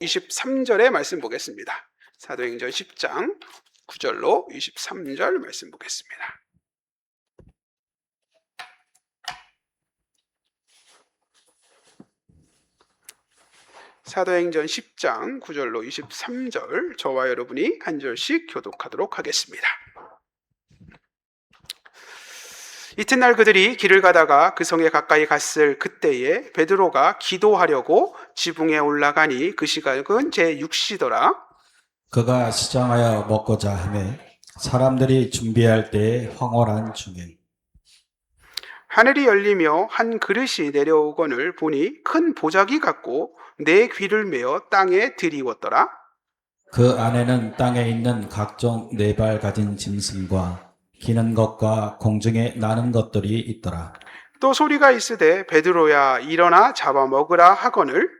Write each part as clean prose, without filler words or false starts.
23절의 말씀 보겠습니다. 사도행전 10장 9절로 23절 말씀 보겠습니다. 사도행전 10장 9절로 23절 저와 여러분이 한 절씩 교독하도록 하겠습니다. 이튿날 그들이 길을 가다가 그 성에 가까이 갔을 그때에 베드로가 기도하려고 지붕에 올라가니 그 시각은 제6시더라. 그가 시장하여 먹고자 하매 사람들이 준비할 때에 황홀한 중에 하늘이 열리며 한 그릇이 내려오거늘 보니 큰 보자기 같고 내 귀를 메어 땅에 들이웠더라. 그 안에는 땅에 있는 각종 네 발 가진 짐승과 기는 것과 공중에 나는 것들이 있더라. 또 소리가 있으되 베드로야 일어나 잡아먹으라 하거늘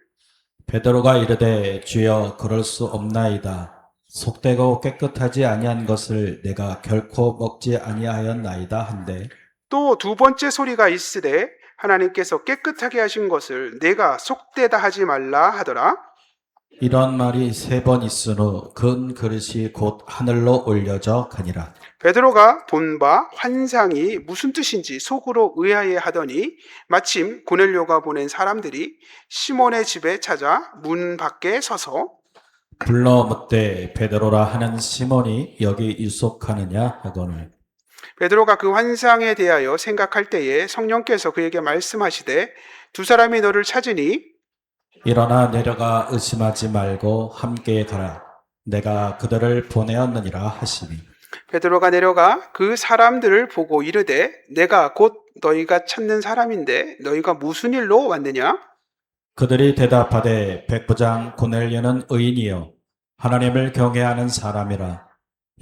베드로가 이르되 주여 그럴 수 없나이다. 속되고 깨끗하지 아니한 것을 내가 결코 먹지 아니하였나이다 한데 또 두 번째 소리가 있으되 하나님께서 깨끗하게 하신 것을 내가 속되다 하지 말라 하더라. 이런 말이 세 번 있은 후 큰 그릇이 곧 하늘로 올려져 가니라. 베드로가 본 바 환상이 무슨 뜻인지 속으로 의아해 하더니 마침 고넬료가 보낸 사람들이 시몬의 집에 찾아 문 밖에 서서 불러 묻되 베드로라 하는 시몬이 여기 유속하느냐 하거늘 베드로가 그 환상에 대하여 생각할 때에 성령께서 그에게 말씀하시되 두 사람이 너를 찾으니 일어나 내려가 의심하지 말고 함께 가라. 내가 그들을 보내었느니라 하시니 베드로가 내려가 그 사람들을 보고 이르되 내가 곧 너희가 찾는 사람인데 너희가 무슨 일로 왔느냐? 그들이 대답하되 백부장 고넬료는 의인이요 하나님을 경외하는 사람이라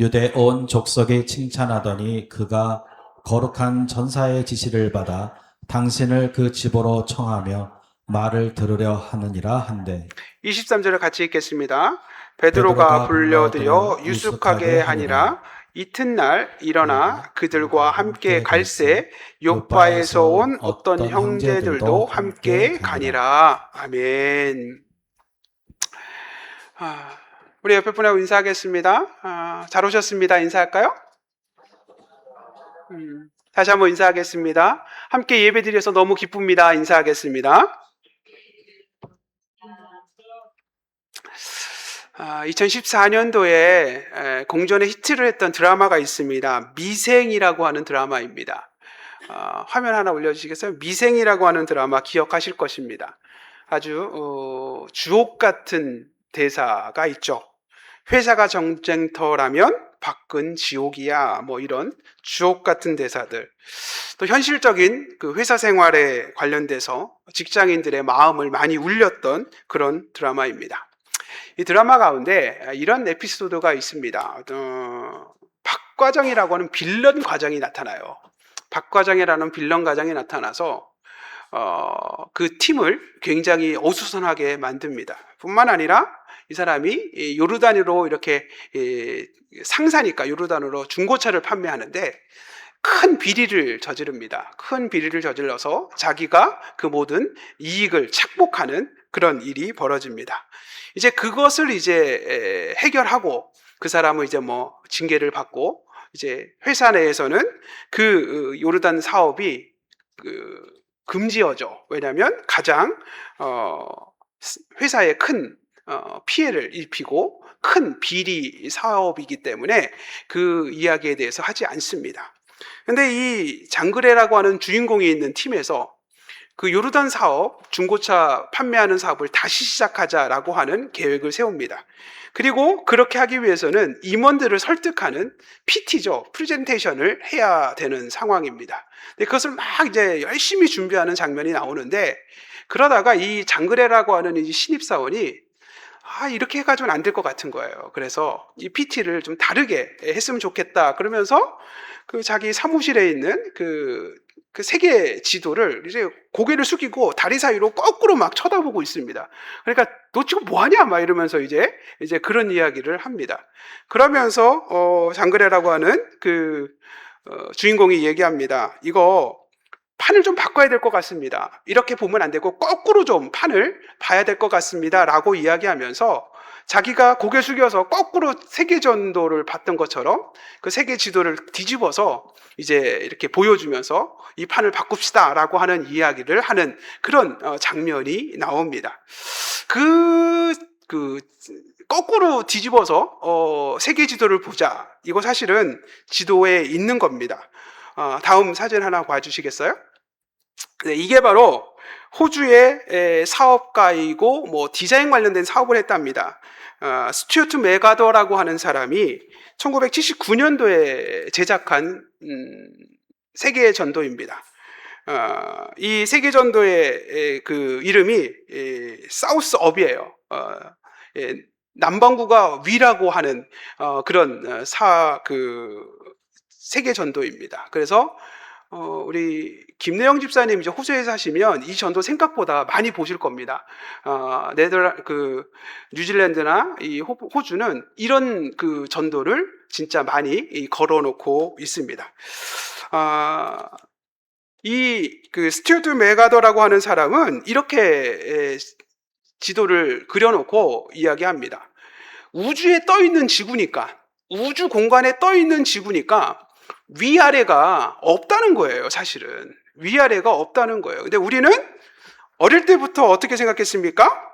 유대 온 족속이 칭찬하더니 그가 거룩한 전사의 지시를 받아 당신을 그 집으로 청하며 말을 들으려 하느니라 한데 23절을 같이 읽겠습니다. 베드로가 불러들여 유숙하게 하니라. 이튿날 일어나 그들과 함께 갈새 요파에서 온 어떤 형제들도 함께 가니라. 아멘. 우리 옆에 분하고 인사하겠습니다. 잘 오셨습니다. 인사할까요? 다시 한번 인사하겠습니다. 함께 예배드려서 너무 기쁩니다. 인사하겠습니다. 2014년도에 공전에 히트를 했던 드라마가 있습니다. 미생이라고 하는 드라마입니다. 화면 하나 올려주시겠어요? 미생이라고 하는 드라마 기억하실 것입니다. 아주 주옥 같은 대사가 있죠. 회사가 정쟁터라면 밖은 지옥이야. 뭐 이런 주옥 같은 대사들. 또 현실적인 그 회사 생활에 관련돼서 직장인들의 마음을 많이 울렸던 그런 드라마입니다. 이 드라마 가운데 이런 에피소드가 있습니다. 박과정이라고 하는 빌런 과정이 나타나요. 박과정이라는 빌런 과정이 나타나서 그 팀을 굉장히 어수선하게 만듭니다. 뿐만 아니라 이 사람이 요르단으로 이렇게 상사니까 요르단으로 중고차를 판매하는데 큰 비리를 저지릅니다. 큰 비리를 저질러서 자기가 그 모든 이익을 착복하는 그런 일이 벌어집니다. 이제 그것을 이제 해결하고 그 사람은 이제 뭐 징계를 받고 이제 회사 내에서는 그 요르단 사업이 금지어져. 왜냐하면 가장 회사에 큰 피해를 입히고 큰 비리 사업이기 때문에 그 이야기에 대해서 하지 않습니다. 근데 이 장그레라고 하는 주인공이 있는 팀에서 그 요르단 사업, 중고차 판매하는 사업을 다시 시작하자라고 하는 계획을 세웁니다. 그리고 그렇게 하기 위해서는 임원들을 설득하는 PT죠. 프레젠테이션을 해야 되는 상황입니다. 근데 그것을 막 이제 열심히 준비하는 장면이 나오는데 그러다가 이 장그레라고 하는 이 신입사원이 이렇게 해가지고는 안 될 것 같은 거예요. 그래서 이 PT를 좀 다르게 했으면 좋겠다. 그러면서 그 자기 사무실에 있는 그 세계 지도를 이제 고개를 숙이고 다리 사이로 거꾸로 막 쳐다보고 있습니다. 그러니까 너 지금 뭐 하냐? 막 이러면서 이제 그런 이야기를 합니다. 그러면서 장그레라고 하는 그 주인공이 얘기합니다. 이거 판을 좀 바꿔야 될 것 같습니다. 이렇게 보면 안 되고 거꾸로 좀 판을 봐야 될 것 같습니다. 라고 이야기하면서 자기가 고개 숙여서 거꾸로 세계전도를 봤던 것처럼 그 세계 지도를 뒤집어서 이제 이렇게 보여주면서 이 판을 바꿉시다 라고 하는 이야기를 하는 그런 장면이 나옵니다. 그 거꾸로 뒤집어서 세계 지도를 보자. 이거 사실은 지도에 있는 겁니다. 다음 사진 하나 봐주시겠어요? 네, 이게 바로 호주의 사업가이고 뭐 디자인 관련된 사업을 했답니다. 스튜어트 메가더라고 하는 사람이 1979년도에 제작한 세계 전도입니다. 이 세계 전도의 그 이름이 사우스 업이에요. 남반구가 위라고 하는 그런 세계 전도입니다. 그래서 우리 김내영 집사님 이제 호주에 사시면 이 전도 생각보다 많이 보실 겁니다. 뉴질랜드나 이 호주는 이런 그 전도를 진짜 많이 걸어놓고 있습니다. 이 그 스튜어트 메가더라고 하는 사람은 이렇게 지도를 그려놓고 이야기합니다. 우주에 떠 있는 지구니까, 우주 공간에 떠 있는 지구니까 위아래가 없다는 거예요, 사실은. 위아래가 없다는 거예요. 근데 우리는 어릴 때부터 어떻게 생각했습니까?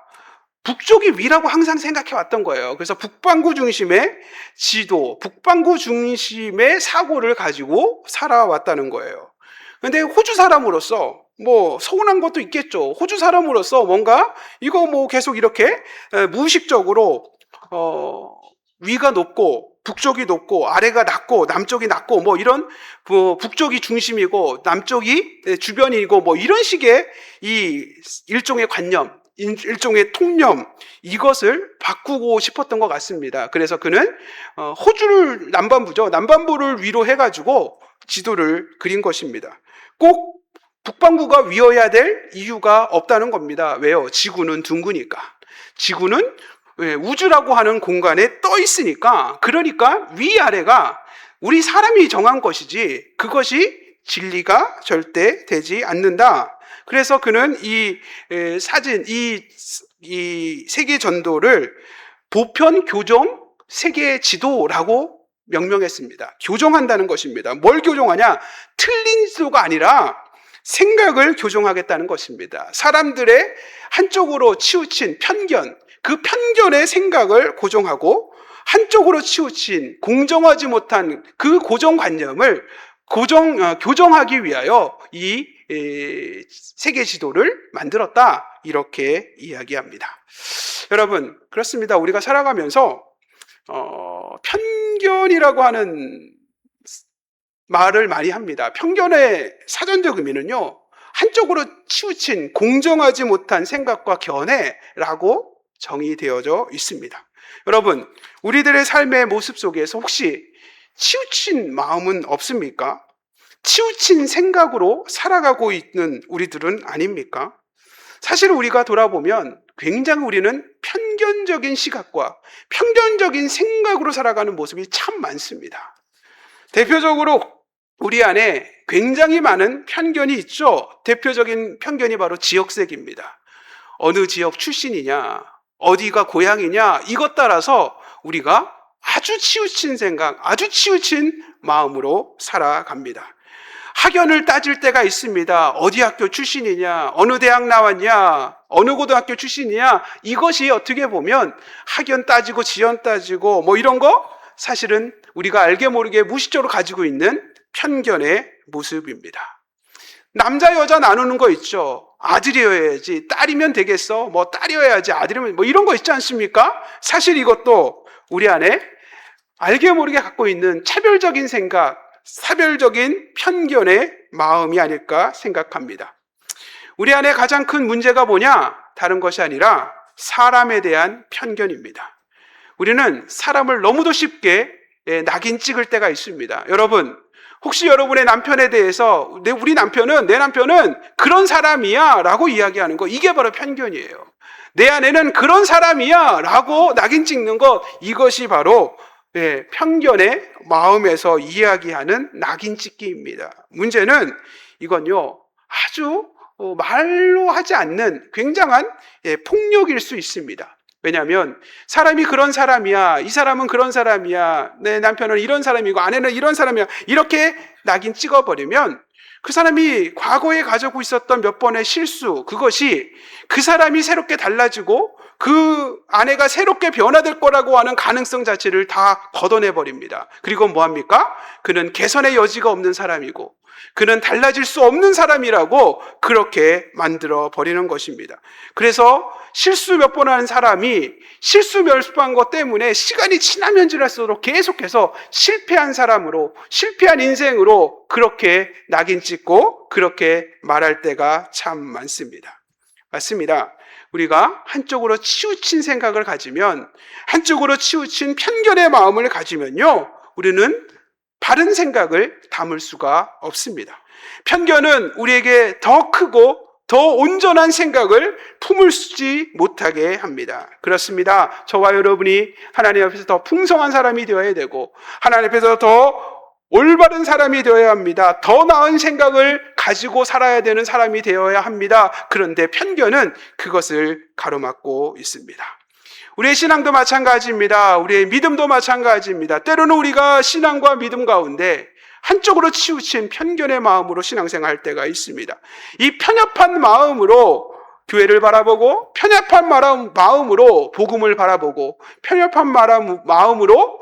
북쪽이 위라고 항상 생각해 왔던 거예요. 그래서 북반구 중심의 지도, 북반구 중심의 사고를 가지고 살아왔다는 거예요. 근데 호주 사람으로서 뭐 서운한 것도 있겠죠. 호주 사람으로서 뭔가 이거 뭐 계속 이렇게 무의식적으로 위가 높고 북쪽이 높고 아래가 낮고 남쪽이 낮고 뭐 이런 북쪽이 중심이고 남쪽이 주변이고 뭐 이런 식의 이 일종의 관념, 일종의 통념, 이것을 바꾸고 싶었던 것 같습니다. 그래서 그는 호주를 남반부를 위로 해가지고 지도를 그린 것입니다. 꼭 북반구가 위여야 될 이유가 없다는 겁니다. 왜요? 지구는 둥그니까. 지구는 우주라고 하는 공간에 떠 있으니까, 그러니까 위아래가 우리 사람이 정한 것이지 그것이 진리가 절대 되지 않는다. 그래서 그는 이 세계 전도를 보편 교정 세계 지도라고 명명했습니다. 교정한다는 것입니다. 뭘 교정하냐? 틀린 지도가 아니라 생각을 교정하겠다는 것입니다. 사람들의 한쪽으로 치우친 편견, 그 편견의 생각을 고정하고 한쪽으로 치우친 공정하지 못한 그 고정관념을 교정하기 위하여 이 세계 지도를 만들었다. 이렇게 이야기합니다. 여러분, 그렇습니다. 우리가 살아가면서 편견이라고 하는 말을 많이 합니다. 편견의 사전적 의미는요, 한쪽으로 치우친 공정하지 못한 생각과 견해라고 정의되어져 있습니다. 여러분, 우리들의 삶의 모습 속에서 혹시 치우친 마음은 없습니까? 치우친 생각으로 살아가고 있는 우리들은 아닙니까? 사실 우리가 돌아보면 굉장히 우리는 편견적인 시각과 편견적인 생각으로 살아가는 모습이 참 많습니다. 대표적으로 우리 안에 굉장히 많은 편견이 있죠. 대표적인 편견이 바로 지역색입니다. 어느 지역 출신이냐, 어디가 고향이냐, 이것 따라서 우리가 아주 치우친 생각, 아주 치우친 마음으로 살아갑니다. 학연을 따질 때가 있습니다. 어디 학교 출신이냐, 어느 대학 나왔냐, 어느 고등학교 출신이냐, 이것이 어떻게 보면 학연 따지고 지연 따지고 뭐 이런 거 사실은 우리가 알게 모르게 무의식적으로 가지고 있는 편견의 모습입니다. 남자 여자 나누는 거 있죠. 아들이어야지 딸이면 되겠어, 뭐 딸이어야지 아들이면 뭐 이런 거 있지 않습니까? 사실 이것도 우리 안에 알게 모르게 갖고 있는 차별적인 생각, 사별적인 편견의 마음이 아닐까 생각합니다. 우리 안에 가장 큰 문제가 뭐냐? 다른 것이 아니라 사람에 대한 편견입니다. 우리는 사람을 너무도 쉽게 낙인 찍을 때가 있습니다. 여러분, 혹시 여러분의 남편에 대해서 내 남편은 그런 사람이야 라고 이야기하는 거, 이게 바로 편견이에요. 내 아내는 그런 사람이야 라고 낙인 찍는 것, 이것이 바로 편견의 마음에서 이야기하는 낙인 찍기입니다. 문제는 이건요, 아주 말로 하지 않는 굉장한 폭력일 수 있습니다. 왜냐하면 사람이 그런 사람이야, 이 사람은 그런 사람이야, 내 남편은 이런 사람이고 아내는 이런 사람이야, 이렇게 낙인 찍어버리면 그 사람이 과거에 가지고 있었던 몇 번의 실수, 그것이 그 사람이 새롭게 달라지고 그 아내가 새롭게 변화될 거라고 하는 가능성 자체를 다 걷어내버립니다. 그리고 뭐합니까? 그는 개선의 여지가 없는 사람이고 그는 달라질 수 없는 사람이라고 그렇게 만들어 버리는 것입니다. 그래서 실수 몇 번 하는 사람이 실수 몇 번 한 것 때문에 시간이 지나면 지날수록 계속해서 실패한 사람으로, 실패한 인생으로 그렇게 낙인 찍고 그렇게 말할 때가 참 많습니다. 맞습니다. 우리가 한쪽으로 치우친 생각을 가지면, 한쪽으로 치우친 편견의 마음을 가지면요, 우리는 바른 생각을 담을 수가 없습니다. 편견은 우리에게 더 크고 더 온전한 생각을 품을지 못하게 합니다. 그렇습니다. 저와 여러분이 하나님 앞에서 더 풍성한 사람이 되어야 되고 하나님 앞에서 더 올바른 사람이 되어야 합니다. 더 나은 생각을 가지고 살아야 되는 사람이 되어야 합니다. 그런데 편견은 그것을 가로막고 있습니다. 우리의 신앙도 마찬가지입니다. 우리의 믿음도 마찬가지입니다. 때로는 우리가 신앙과 믿음 가운데 한쪽으로 치우친 편견의 마음으로 신앙생활할 때가 있습니다. 이 편협한 마음으로 교회를 바라보고, 편협한 마음으로 복음을 바라보고, 편협한 마음으로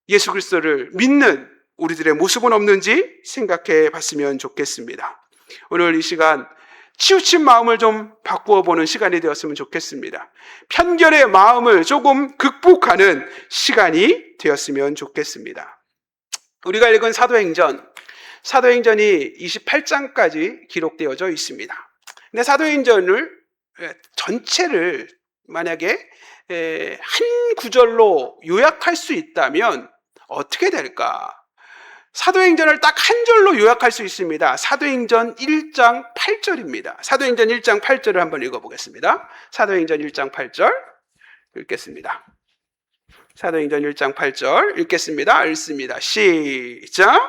예수 그리스도를 믿는 우리들의 모습은 없는지 생각해 봤으면 좋겠습니다. 오늘 이 시간 치우친 마음을 좀 바꾸어 보는 시간이 되었으면 좋겠습니다. 편견의 마음을 조금 극복하는 시간이 되었으면 좋겠습니다. 우리가 읽은 사도행전이 28장까지 기록되어져 있습니다. 근데 사도행전을 전체를 만약에 한 구절로 요약할 수 있다면 어떻게 될까? 사도행전을 딱 한 절로 요약할 수 있습니다. 사도행전 1장 8절입니다. 사도행전 1장 8절을 한번 읽어보겠습니다. 사도행전 1장 8절 읽겠습니다. 사도행전 1장 8절 읽겠습니다. 읽습니다. 시작.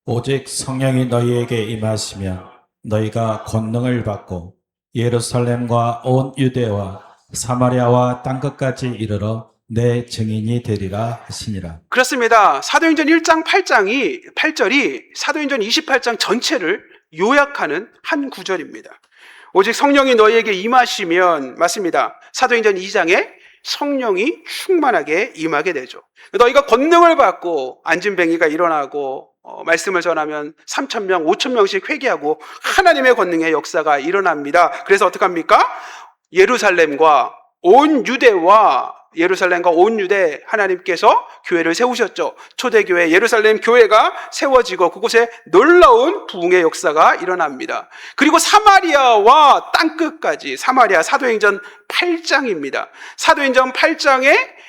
오직 성령이 너희에게 임하시면 너희가 권능을 받고 예루살렘과 온 유대와 사마리아와 땅끝까지 이르러 내 증인이 되리라 하시니라. 그렇습니다. 사도행전 1장 8절이 사도행전 28장 전체를 요약하는 한 구절입니다. 오직 성령이 너희에게 임하시면, 맞습니다. 사도행전 2장에 성령이 충만하게 임하게 되죠. 너희가 권능을 받고 안진뱅이가 일어나고 말씀을 전하면 3,000명, 5,000명씩 회개하고 하나님의 권능의 역사가 일어납니다. 그래서 어떡합니까? 예루살렘과 온 유대 하나님께서 교회를 세우셨죠. 초대교회 예루살렘 교회가 세워지고 그곳에 놀라운 부흥의 역사가 일어납니다. 그리고 사마리아와 땅끝까지, 사마리아 사도행전 8장입니다. 사도행전 8장에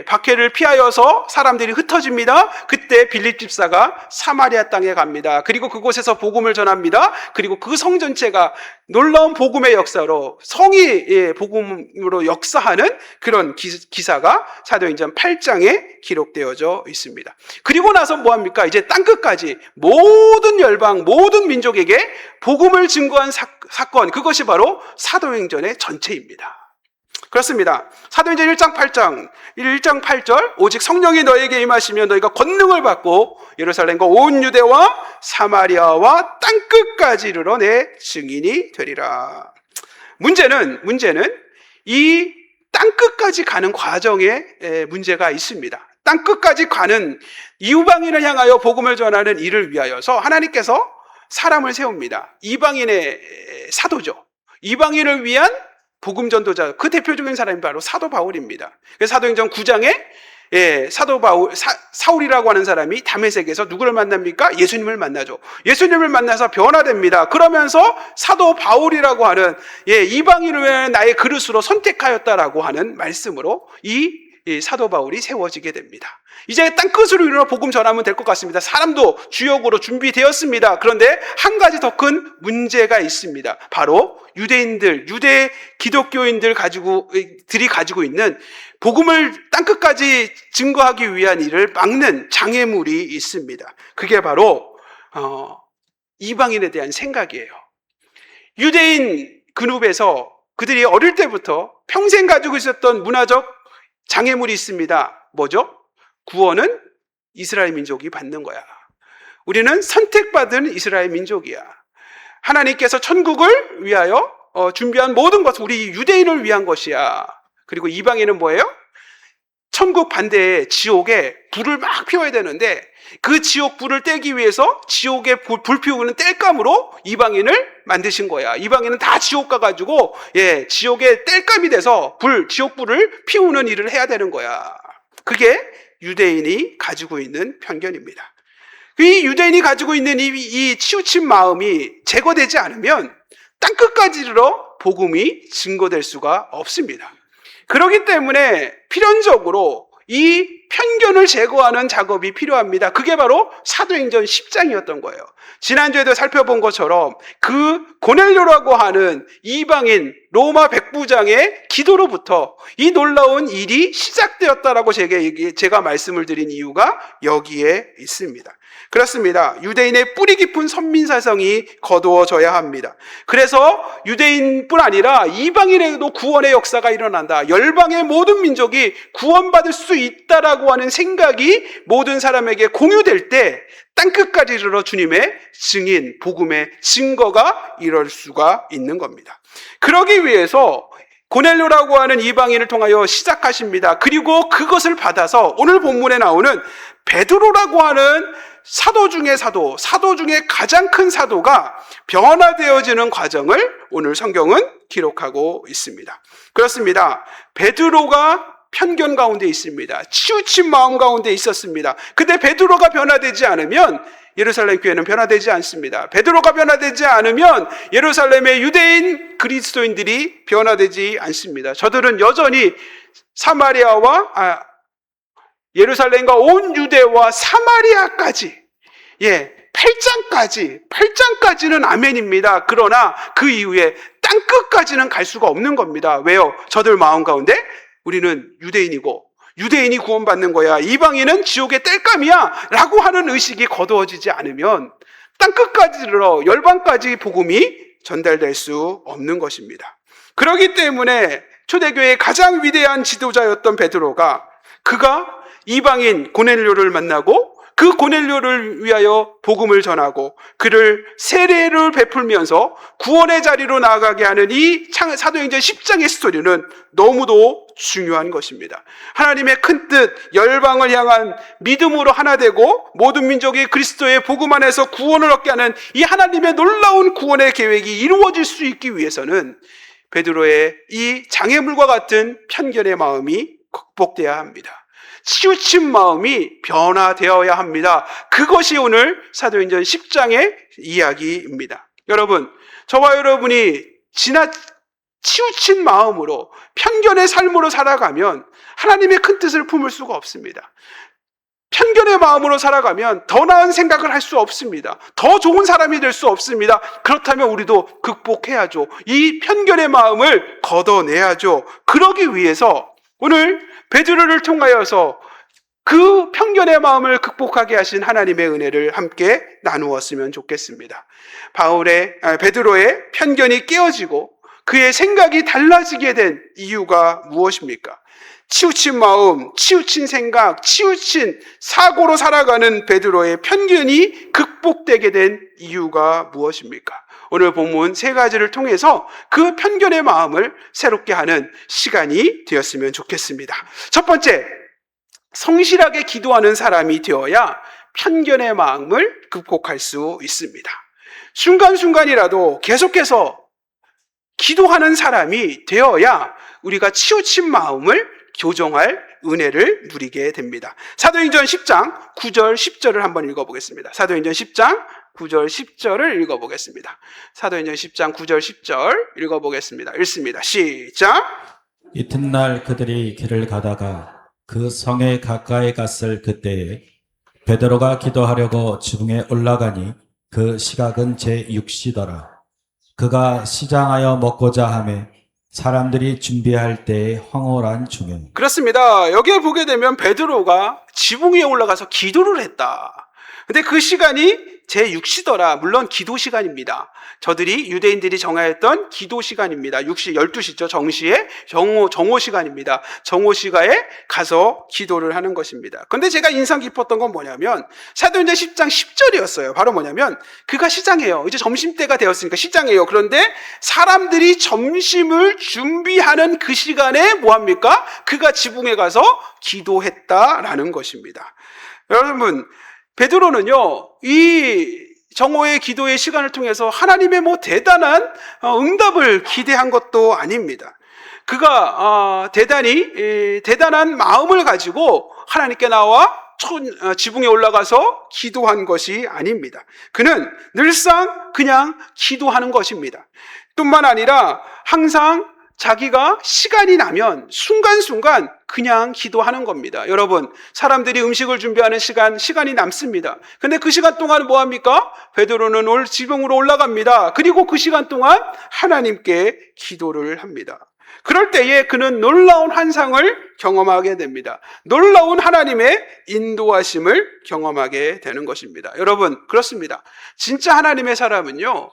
박해를 피하여서 사람들이 흩어집니다. 그때 빌립 집사가 사마리아 땅에 갑니다. 그리고 그곳에서 복음을 전합니다. 그리고 그 성 전체가 놀라운 복음의 역사로, 성이 복음으로 역사하는 그런 기사가 사도행전 8장에 기록되어져 있습니다. 그리고 나서 뭐합니까? 이제 땅끝까지 모든 열방, 모든 민족에게 복음을 증거한 사건, 그것이 바로 사도행전의 전체입니다. 그렇습니다. 사도행전 1장 8절, 오직 성령이 너에게 임하시면 너희가 권능을 받고 예루살렘과 온 유대와 사마리아와 땅끝까지 이르러 내 증인이 되리라. 문제는 이 땅끝까지 가는 과정에 문제가 있습니다. 땅끝까지 가는 이방인을 향하여 복음을 전하는 일을 위하여서 하나님께서 사람을 세웁니다. 이방인의 사도죠. 이방인을 위한 복음 전도자, 그 대표적인 사람이 바로 사도 바울입니다. 그래서 사도행전 9장에 사도 바울, 사울이라고 하는 사람이 다메섹에서 누구를 만납니까? 예수님을 만나죠. 예수님을 만나서 변화됩니다. 그러면서 사도 바울이라고 하는 이방인을 위한 나의 그릇으로 선택하였다라고 하는 말씀으로 이 사도 바울이 세워지게 됩니다. 이제 땅끝으로 일어나 복음 전하면 될 것 같습니다. 사람도 주역으로 준비되었습니다. 그런데 한 가지 더 큰 문제가 있습니다. 바로 유대 기독교인들이 가지고 있는 복음을 땅끝까지 증거하기 위한 일을 막는 장애물이 있습니다. 그게 바로 이방인에 대한 생각이에요. 유대인 그룹에서 그들이 어릴 때부터 평생 가지고 있었던 문화적 장애물이 있습니다. 뭐죠? 구원은 이스라엘 민족이 받는 거야. 우리는 선택받은 이스라엘 민족이야. 하나님께서 천국을 위하여 준비한 모든 것은 우리 유대인을 위한 것이야. 그리고 이방인은 뭐예요? 천국 반대에 지옥에 불을 막 피워야 되는데 그 지옥 불을 떼기 위해서 지옥에 불 피우는 땔감으로 이방인을 만드신 거야. 이방인은 다 지옥 가가지고 지옥에 땔감이 돼서 지옥 불을 피우는 일을 해야 되는 거야. 그게 유대인이 가지고 있는 편견입니다. 이 유대인이 가지고 있는 이 치우친 마음이 제거되지 않으면 땅끝까지 이르러 복음이 증거될 수가 없습니다. 그렇기 때문에 필연적으로 이 편견을 제거하는 작업이 필요합니다. 그게 바로 사도행전 10장이었던 거예요. 지난주에도 살펴본 것처럼 그 고넬료라고 하는 이방인 로마 백부장의 기도로부터 이 놀라운 일이 시작되었다라고 제가 말씀을 드린 이유가 여기에 있습니다. 그렇습니다. 유대인의 뿌리 깊은 선민사성이 거두어져야 합니다. 그래서 유대인뿐 아니라 이방인에게도 구원의 역사가 일어난다. 열방의 모든 민족이 구원받을 수 있다라고 하는 생각이 모든 사람에게 공유될 때 땅끝까지 이르러 주님의 증인, 복음의 증거가 이럴 수가 있는 겁니다. 그러기 위해서 고넬료라고 하는 이방인을 통하여 시작하십니다. 그리고 그것을 받아서 오늘 본문에 나오는 베드로라고 하는 사도 중에 가장 큰 사도가 변화되어지는 과정을 오늘 성경은 기록하고 있습니다. 그렇습니다. 베드로가 편견 가운데 있습니다. 치우친 마음 가운데 있었습니다. 근데 베드로가 변화되지 않으면 예루살렘 교회는 변화되지 않습니다. 베드로가 변화되지 않으면 예루살렘의 유대인 그리스도인들이 변화되지 않습니다. 저들은 여전히 예루살렘과 온 유대와 사마리아까지 8장까지는 아멘입니다. 그러나 그 이후에 땅끝까지는 갈 수가 없는 겁니다. 왜요? 저들 마음 가운데 우리는 유대인이고 유대인이 구원받는 거야, 이방인은 지옥의 땔감이야 라고 하는 의식이 거두어지지 않으면 땅끝까지 이르러 열방까지 복음이 전달될 수 없는 것입니다. 그렇기 때문에 초대교회의 가장 위대한 지도자였던 베드로가 그가 이방인 고넬료를 만나고 그 고넬료를 위하여 복음을 전하고 그를 세례를 베풀면서 구원의 자리로 나아가게 하는 이 사도행전 10장의 스토리는 너무도 중요한 것입니다. 하나님의 큰 뜻, 열방을 향한 믿음으로 하나 되고 모든 민족이 그리스도의 복음 안에서 구원을 얻게 하는 이 하나님의 놀라운 구원의 계획이 이루어질 수 있기 위해서는 베드로의 이 장애물과 같은 편견의 마음이 극복되어야 합니다. 치우친 마음이 변화되어야 합니다. 그것이 오늘 사도행전 10장의 이야기입니다. 여러분, 저와 여러분이 치우친 마음으로 편견의 삶으로 살아가면 하나님의 큰 뜻을 품을 수가 없습니다. 편견의 마음으로 살아가면 더 나은 생각을 할 수 없습니다. 더 좋은 사람이 될 수 없습니다. 그렇다면 우리도 극복해야죠. 이 편견의 마음을 걷어내야죠. 그러기 위해서 오늘 베드로를 통하여서 그 편견의 마음을 극복하게 하신 하나님의 은혜를 함께 나누었으면 좋겠습니다. 베드로의 편견이 깨어지고 그의 생각이 달라지게 된 이유가 무엇입니까? 치우친 마음, 치우친 생각, 치우친 사고로 살아가는 베드로의 편견이 극복되게 된 이유가 무엇입니까? 오늘 본문 세 가지를 통해서 그 편견의 마음을 새롭게 하는 시간이 되었으면 좋겠습니다. 첫 번째, 성실하게 기도하는 사람이 되어야 편견의 마음을 극복할 수 있습니다. 순간순간이라도 계속해서 기도하는 사람이 되어야 우리가 치우친 마음을 교정할 은혜를 누리게 됩니다. 사도행전 10장 9절 10절을 한번 읽어보겠습니다. 사도행전 10장 9절 10절을 읽어보겠습니다. 사도행전 10장 9절 10절 읽어보겠습니다. 읽습니다. 시작. 이튿날 그들이 길을 가다가 그 성에 가까이 갔을 그때에 베드로가 기도하려고 지붕에 올라가니 그 시각은 제6시더라. 그가 시장하여 먹고자 하매 사람들이 준비할 때에 황홀한 중에. 그렇습니다. 여기에 보게 되면 베드로가 지붕 위에 올라가서 기도를 했다. 근데 그 시간이 제6시더라. 물론 기도 시간입니다. 저들이 유대인들이 정하였던 기도 시간입니다. 6시, 12시죠. 정시에 정오 시간입니다. 정오 시간에 가서 기도를 하는 것입니다. 근데 제가 인상 깊었던 건 뭐냐면 사도행전 10장 10절이었어요. 바로 뭐냐면 그가 시장이에요. 이제 점심때가 되었으니까 시장이에요. 그런데 사람들이 점심을 준비하는 그 시간에 뭐합니까? 그가 지붕에 가서 기도했다라는 것입니다. 여러분, 베드로는요, 이 정오의 기도의 시간을 통해서 하나님의 대단한 응답을 기대한 것도 아닙니다. 그가 대단한 마음을 가지고 하나님께 나와 지붕에 올라가서 기도한 것이 아닙니다. 그는 늘상 그냥 기도하는 것입니다. 뿐만 아니라 항상 자기가 시간이 나면 순간순간 그냥 기도하는 겁니다. 여러분, 사람들이 음식을 준비하는 시간이 남습니다. 근데 그 시간 동안 뭐합니까? 베드로는 지붕으로 올라갑니다. 그리고 그 시간 동안 하나님께 기도를 합니다. 그럴 때에 그는 놀라운 환상을 경험하게 됩니다. 놀라운 하나님의 인도하심을 경험하게 되는 것입니다. 여러분, 그렇습니다. 진짜 하나님의 사람은요,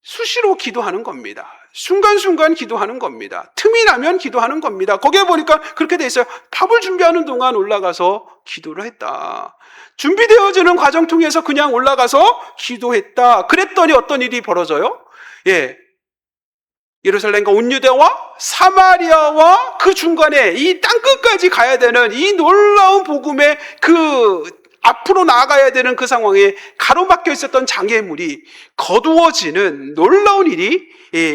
수시로 기도하는 겁니다. 순간순간 기도하는 겁니다. 틈이 나면 기도하는 겁니다. 거기에 보니까 그렇게 돼 있어요. 밥을 준비하는 동안 올라가서 기도를 했다. 준비되어지는 과정 통해서 그냥 올라가서 기도했다. 그랬더니 어떤 일이 벌어져요? 예루살렘과 온 유대와 사마리아와 그 중간에 이 땅끝까지 가야 되는 이 놀라운 복음의 앞으로 나아가야 되는 그 상황에 가로막혀 있었던 장애물이 거두어지는 놀라운 일이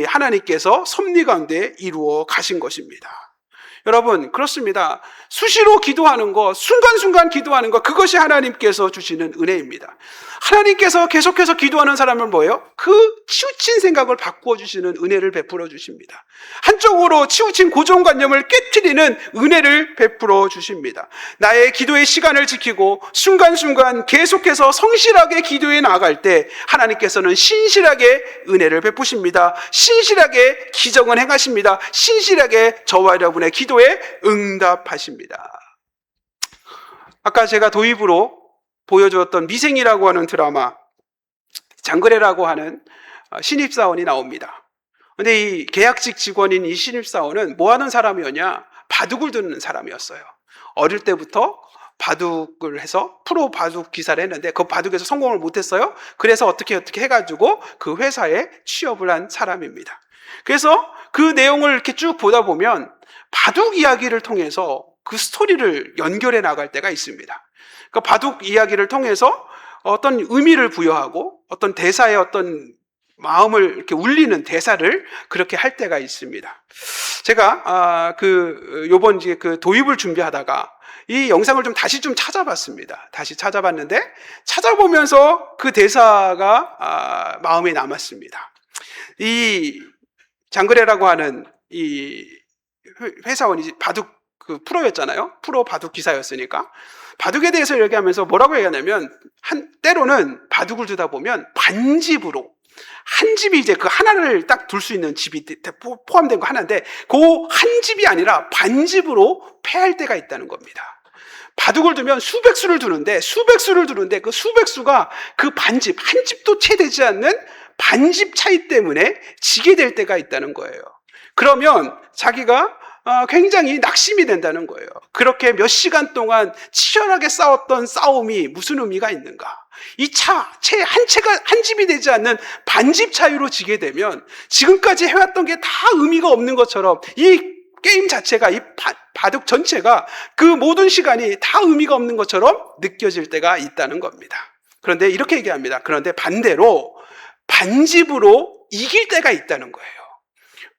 하나님께서 섭리 가운데 이루어 가신 것입니다. 여러분, 그렇습니다. 수시로 기도하는 것, 순간순간 기도하는 것, 그것이 하나님께서 주시는 은혜입니다. 하나님께서 계속해서 기도하는 사람은 뭐예요? 그 치우친 생각을 바꾸어 주시는 은혜를 베풀어 주십니다. 한쪽으로 치우친 고정관념을 깨트리는 은혜를 베풀어 주십니다. 나의 기도의 시간을 지키고 순간순간 계속해서 성실하게 기도에 나아갈 때 하나님께서는 신실하게 은혜를 베푸십니다. 신실하게 기적을 행하십니다. 신실하게 저와 여러분의 기도에 응답하십니다. 아까 제가 도입으로 보여주었던 미생이라고 하는 드라마, 장그래라고 하는 신입사원이 나옵니다. 근데 이 계약직 직원인 이 신입사원은 뭐 하는 사람이었냐? 바둑을 두는 사람이었어요. 어릴 때부터 바둑을 해서 프로 바둑 기사를 했는데 그 바둑에서 성공을 못했어요. 그래서 어떻게 해가지고 그 회사에 취업을 한 사람입니다. 그래서 그 내용을 이렇게 쭉 보다 보면 바둑 이야기를 통해서 그 스토리를 연결해 나갈 때가 있습니다. 그 바둑 이야기를 통해서 어떤 의미를 부여하고 어떤 대사의 어떤 마음을 이렇게 울리는 대사를 그렇게 할 때가 있습니다. 제가 요번 이제 그 도입을 준비하다가 이 영상을 다시 찾아봤습니다. 다시 찾아봤는데 찾아보면서 그 대사가 마음에 남았습니다. 이 장그래라고 하는 이 회사원이 바둑 프로였잖아요. 프로 바둑 기사였으니까. 바둑에 대해서 얘기하면서 뭐라고 얘기하냐면, 때로는 바둑을 두다 보면 반집으로, 한 집이 이제 그 하나를 딱 둘 수 있는 집이 포함된 거 하나인데, 그 한 집이 아니라 반집으로 패할 때가 있다는 겁니다. 바둑을 두면 수백수를 두는데 그 수백수가 그 반집, 한 집도 채 되지 않는 반집 차이 때문에 지게 될 때가 있다는 거예요. 그러면 자기가 굉장히 낙심이 된다는 거예요. 그렇게 몇 시간 동안 치열하게 싸웠던 싸움이 무슨 의미가 있는가? 이 한 집이 되지 않는 반집 차이로 지게 되면 지금까지 해왔던 게 다 의미가 없는 것처럼 이 게임 자체가, 이 바둑 전체가 그 모든 시간이 다 의미가 없는 것처럼 느껴질 때가 있다는 겁니다. 그런데 이렇게 얘기합니다. 그런데 반대로 반집으로 이길 때가 있다는 거예요.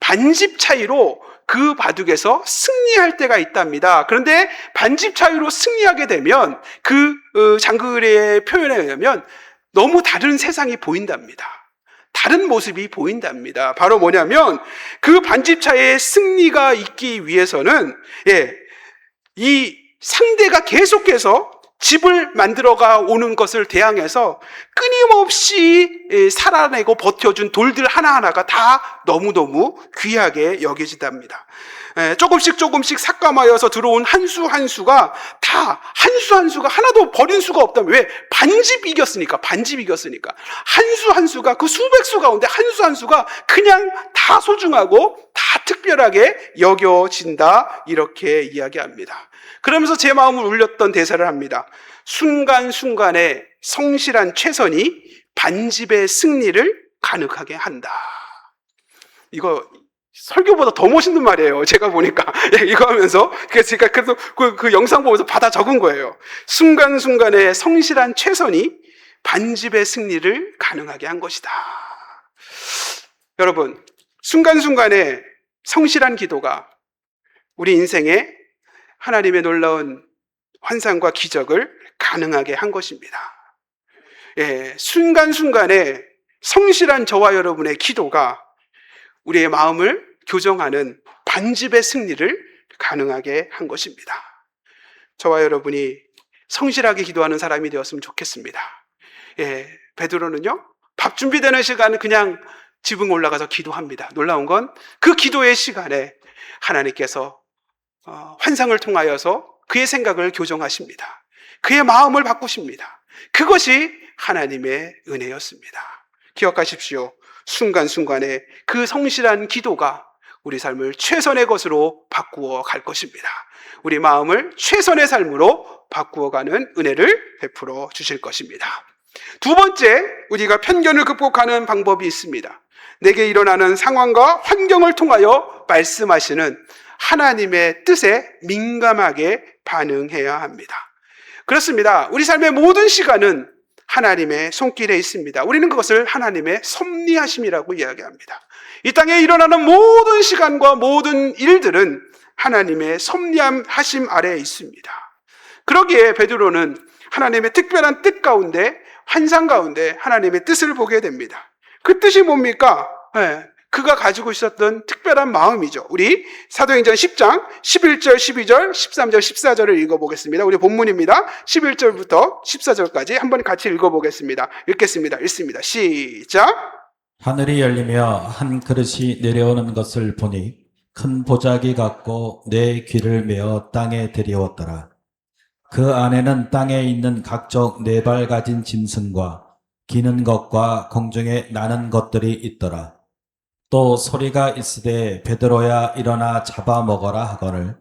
반집 차이로 그 바둑에서 승리할 때가 있답니다. 그런데 반집 차이로 승리하게 되면 장그래의 표현에 의하면 너무 다른 세상이 보인답니다. 다른 모습이 보인답니다. 바로 뭐냐면 그 반집 차이의 승리가 있기 위해서는 이 상대가 계속해서 집을 만들어가 오는 것을 대항해서 끊임없이 살아내고 버텨준 돌들 하나하나가 다 너무너무 귀하게 여겨지답니다. 조금씩 삭감하여서 들어온 한 수 한 수가 다 한 수 한 수가 하나도 버린 수가 없다면, 왜? 반집 이겼으니까. 한 수 한 수가, 그 수백 수 가운데 한 수 한 수가 그냥 다 소중하고 다 특별하게 여겨진다, 이렇게 이야기합니다. 그러면서 제 마음을 울렸던 대사를 합니다. 순간순간의 성실한 최선이 반집의 승리를 가능하게 한다. 이거 설교보다 더 멋있는 말이에요. 제가 보니까. 이거 하면서. 그래서 제가 그래도 그 영상 보면서 받아 적은 거예요. 순간순간의 성실한 최선이 반집의 승리를 가능하게 한 것이다. 여러분, 순간순간의 성실한 기도가 우리 인생에 하나님의 놀라운 환상과 기적을 가능하게 한 것입니다. 순간순간의 성실한 저와 여러분의 기도가 우리의 마음을 교정하는 반집의 승리를 가능하게 한 것입니다. 저와 여러분이 성실하게 기도하는 사람이 되었으면 좋겠습니다. 베드로는요, 밥 준비되는 시간에 그냥 지붕 올라가서 기도합니다. 놀라운 건 그 기도의 시간에 하나님께서 환상을 통하여서 그의 생각을 교정하십니다. 그의 마음을 바꾸십니다. 그것이 하나님의 은혜였습니다. 기억하십시오. 순간순간에 그 성실한 기도가 우리 삶을 최선의 것으로 바꾸어 갈 것입니다. 우리 마음을 최선의 삶으로 바꾸어가는 은혜를 베풀어 주실 것입니다. 두 번째, 우리가 편견을 극복하는 방법이 있습니다. 내게 일어나는 상황과 환경을 통하여 말씀하시는 하나님의 뜻에 민감하게 반응해야 합니다. 그렇습니다. 우리 삶의 모든 시간은 하나님의 손길에 있습니다. 우리는 그것을 하나님의 섭리하심이라고 이야기합니다. 이 땅에 일어나는 모든 시간과 모든 일들은 하나님의 섭리하심 아래에 있습니다. 그러기에 베드로는 하나님의 특별한 뜻 가운데, 환상 가운데 하나님의 뜻을 보게 됩니다. 그 뜻이 뭡니까? 그가 가지고 있었던 특별한 마음이죠. 우리 사도행전 10장 11절, 12절, 13절, 14절을 읽어보겠습니다. 우리 본문입니다. 11절부터 14절까지 한번 같이 읽어보겠습니다. 읽습니다. 시작. 하늘이 열리며 한 그릇이 내려오는 것을 보니 큰 보자기 같고 내 귀를 메어 땅에 들이웠더라. 그 안에는 땅에 있는 각종 네 발 가진 짐승과 기는 것과 공중에 나는 것들이 있더라. 또 소리가 있으되 베드로야 일어나 잡아먹어라 하거늘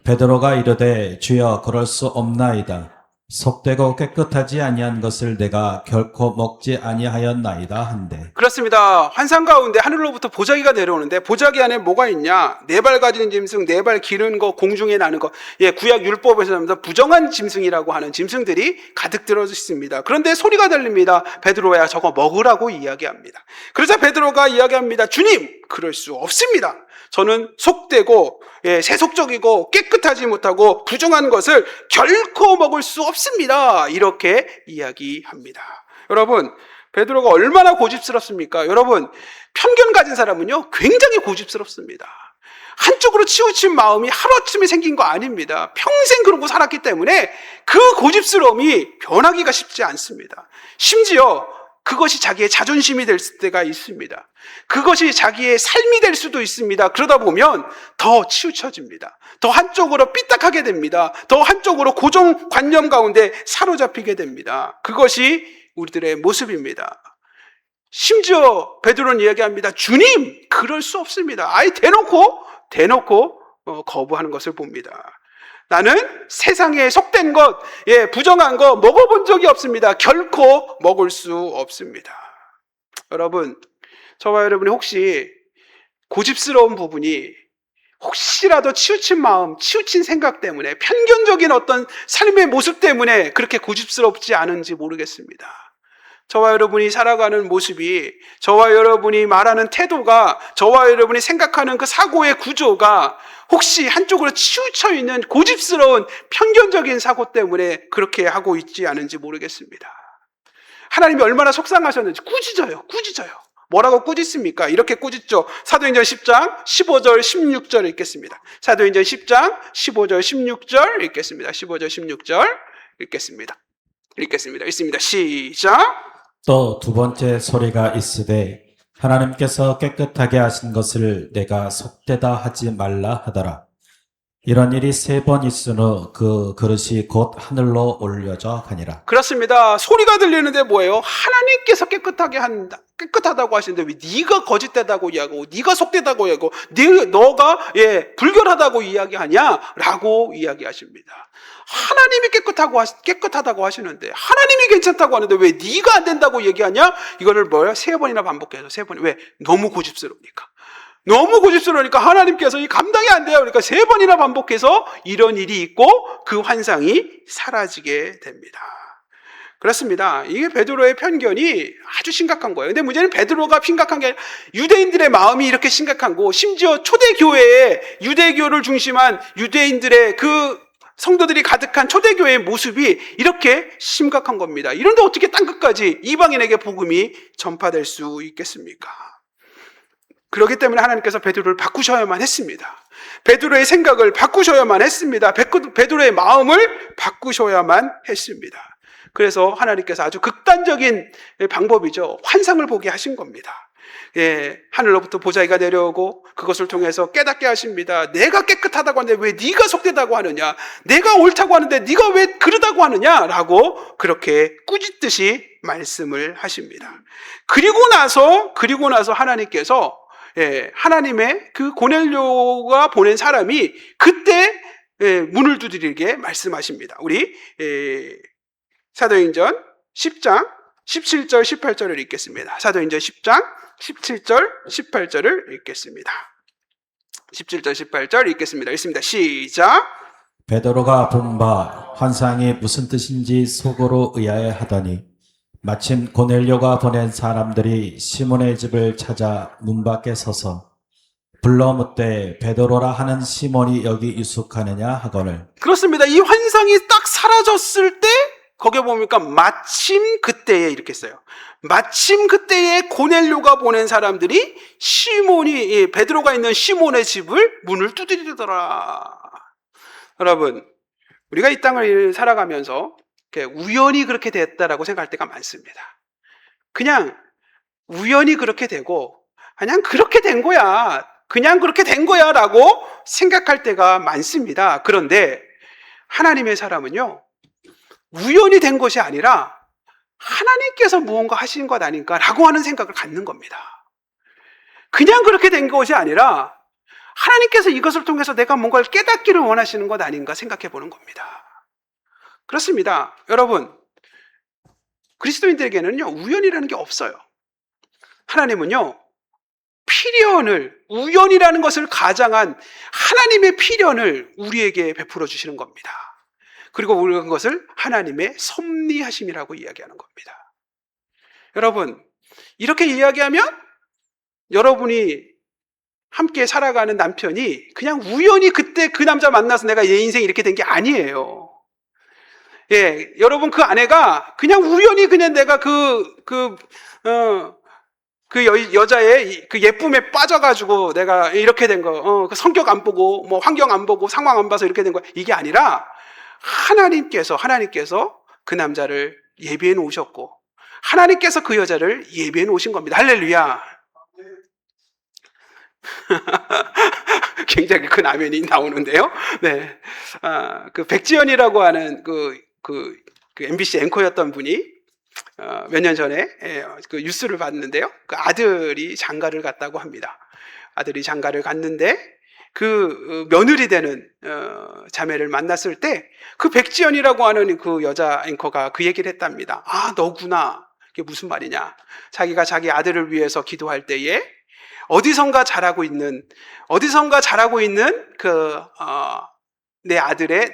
베드로가 이르되 주여 그럴 수 없나이다. 속되고 깨끗하지 아니한 것을 내가 결코 먹지 아니하였나이다 한대. 그렇습니다. 환상 가운데 하늘로부터 보자기가 내려오는데 보자기 안에 뭐가 있냐? 네 발 가진 짐승, 네 발 기른 거, 공중에 나는 거. 구약 율법에서 부정한 짐승이라고 하는 짐승들이 가득 들어 있습니다. 그런데 소리가 들립니다. 베드로야 저거 먹으라고 이야기합니다. 그러자 베드로가 이야기합니다. 주님, 그럴 수 없습니다. 저는 속되고 세속적이고 깨끗하지 못하고 부정한 것을 결코 먹을 수 없습니다. 이렇게 이야기합니다. 여러분, 베드로가 얼마나 고집스럽습니까? 여러분, 편견 가진 사람은요 굉장히 고집스럽습니다. 한쪽으로 치우친 마음이 하루아침에 생긴 거 아닙니다. 평생 그러고 살았기 때문에 그 고집스러움이 변하기가 쉽지 않습니다. 심지어 그것이 자기의 자존심이 될 때가 있습니다. 그것이 자기의 삶이 될 수도 있습니다. 그러다 보면 더 치우쳐집니다. 더 한쪽으로 삐딱하게 됩니다. 더 한쪽으로 고정관념 가운데 사로잡히게 됩니다. 그것이 우리들의 모습입니다. 심지어 베드로는 이야기합니다. 주님, 그럴 수 없습니다. 아예 대놓고 거부하는 것을 봅니다. 나는 세상에 속된 것, 부정한 거 먹어본 적이 없습니다. 결코 먹을 수 없습니다. 여러분, 저와 여러분이 혹시 고집스러운 부분이 혹시라도 치우친 마음, 치우친 생각 때문에, 편견적인 어떤 삶의 모습 때문에 그렇게 고집스럽지 않은지 모르겠습니다. 저와 여러분이 살아가는 모습이, 저와 여러분이 말하는 태도가, 저와 여러분이 생각하는 그 사고의 구조가 혹시 한쪽으로 치우쳐 있는 고집스러운 편견적인 사고 때문에 그렇게 하고 있지 않은지 모르겠습니다. 하나님이 얼마나 속상하셨는지 꾸짖어요. 뭐라고 꾸짖습니까? 이렇게 꾸짖죠. 사도행전 10장 15절 16절 읽겠습니다. 사도행전 10장 15절 16절 읽겠습니다. 15절 16절 읽겠습니다. 읽습니다. 시작. 또 두 번째 소리가 있으되 하나님께서 깨끗하게 하신 것을 내가 속되다 하지 말라 하더라. 이런 일이 3번 있은 후 그 그릇이 곧 하늘로 올려져 가니라. 그렇습니다. 소리가 들리는데 뭐예요? 하나님께서 깨끗하다고 하시는데 왜 네가 거짓되다고 이야기하고 네가 속되다고 이야기하고 너가 불결하다고 이야기하냐라고 이야기하십니다. 하나님이 깨끗하다고 하시는데 하나님이 괜찮다고 하는데 왜 네가 안 된다고 얘기하냐? 이거를 뭐예요? 3번이나 반복해서 3번. 왜? 너무 고집스러우니까. 너무 고집스러우니까 하나님께서 이 감당이 안 돼요. 그러니까 3번이나 반복해서 이런 일이 있고 그 환상이 사라지게 됩니다. 그렇습니다. 이게 베드로의 편견이 아주 심각한 거예요. 근데 문제는 베드로가 심각한 게 아니라 유대인들의 마음이 이렇게 심각한 거, 심지어 초대교회에 유대교를 중심한 유대인들의 그 성도들이 가득한 초대교회의 모습이 이렇게 심각한 겁니다. 이런데 어떻게 땅끝까지 이방인에게 복음이 전파될 수 있겠습니까? 그렇기 때문에 하나님께서 베드로를 바꾸셔야만 했습니다. 베드로의 생각을 바꾸셔야만 했습니다. 베드로의 마음을 바꾸셔야만 했습니다. 그래서 하나님께서 아주 극단적인 방법이죠. 환상을 보게 하신 겁니다. 하늘로부터 보자기가 내려오고 그것을 통해서 깨닫게 하십니다. 내가 깨끗하다고 하는데 왜 네가 속되다고 하느냐? 내가 옳다고 하는데 네가 왜 그러다고 하느냐? 라고 그렇게 꾸짖듯이 말씀을 하십니다. 그리고 나서 하나님께서 하나님의 그 고넬료가 보낸 사람이 그때 문을 두드리게 말씀하십니다. 우리 사도행전 10장 17절 18절을 읽겠습니다. 사도행전 10장 17절 18절을 읽겠습니다. 17절 18절 읽겠습니다. 읽습니다. 시작. 베드로가 본 바 환상이 무슨 뜻인지 속으로 의아해하더니 마침 고넬료가 보낸 사람들이 시몬의 집을 찾아 문 밖에 서서 불러 묻되 베드로라 하는 시몬이 여기 유숙하느냐 하거늘. 그렇습니다. 이 환상이 딱 사라졌을 때 거기에 보니까 마침 그때에 이렇게 써요. 마침 그때에 고넬료가 보낸 사람들이 베드로가 있는 시몬의 집을 문을 두드리더라. 여러분, 우리가 이 땅을 살아가면서 우연히 그렇게 됐다라고 생각할 때가 많습니다. 그냥 우연히 그렇게 되고 그냥 그렇게 된 거야. 그냥 그렇게 된 거야 라고 생각할 때가 많습니다. 그런데 하나님의 사람은요, 우연히 된 것이 아니라 하나님께서 무언가 하신 것 아닌가라고 하는 생각을 갖는 겁니다. 그냥 그렇게 된 것이 아니라 하나님께서 이것을 통해서 내가 뭔가를 깨닫기를 원하시는 것 아닌가 생각해 보는 겁니다. 그렇습니다. 여러분, 그리스도인들에게는요, 우연이라는 게 없어요. 하나님은요, 우연이라는 것을 가장한 하나님의 필연을 우리에게 베풀어 주시는 겁니다. 그리고 우리가 그것을 하나님의 섭리하심이라고 이야기하는 겁니다. 여러분, 이렇게 이야기하면 여러분이 함께 살아가는 남편이 그냥 우연히 그때 그 남자 만나서 내가 얘 인생이 이렇게 된 게 아니에요. 여러분, 그 아내가 그냥 우연히 그냥 내가 여자의 그 예쁨에 빠져가지고 내가 이렇게 된 거, 그 성격 안 보고, 뭐 환경 안 보고, 상황 안 봐서 이렇게 된 거, 이게 아니라 하나님께서 그 남자를 예비해 놓으셨고, 하나님께서 그 여자를 예비해 놓으신 겁니다. 할렐루야. 굉장히 큰 아멘이 나오는데요. 네. 그 백지연이라고 하는 그 MBC 앵커였던 분이 몇 년 전에 그 뉴스를 봤는데요. 그 아들이 장가를 갔다고 합니다. 아들이 장가를 갔는데 그 며느리 되는 자매를 만났을 때 그 백지연이라고 하는 그 여자 앵커가 그 얘기를 했답니다. 아, 너구나. 이게 무슨 말이냐. 자기가 자기 아들을 위해서 기도할 때에 어디선가 자라고 있는 내 아들의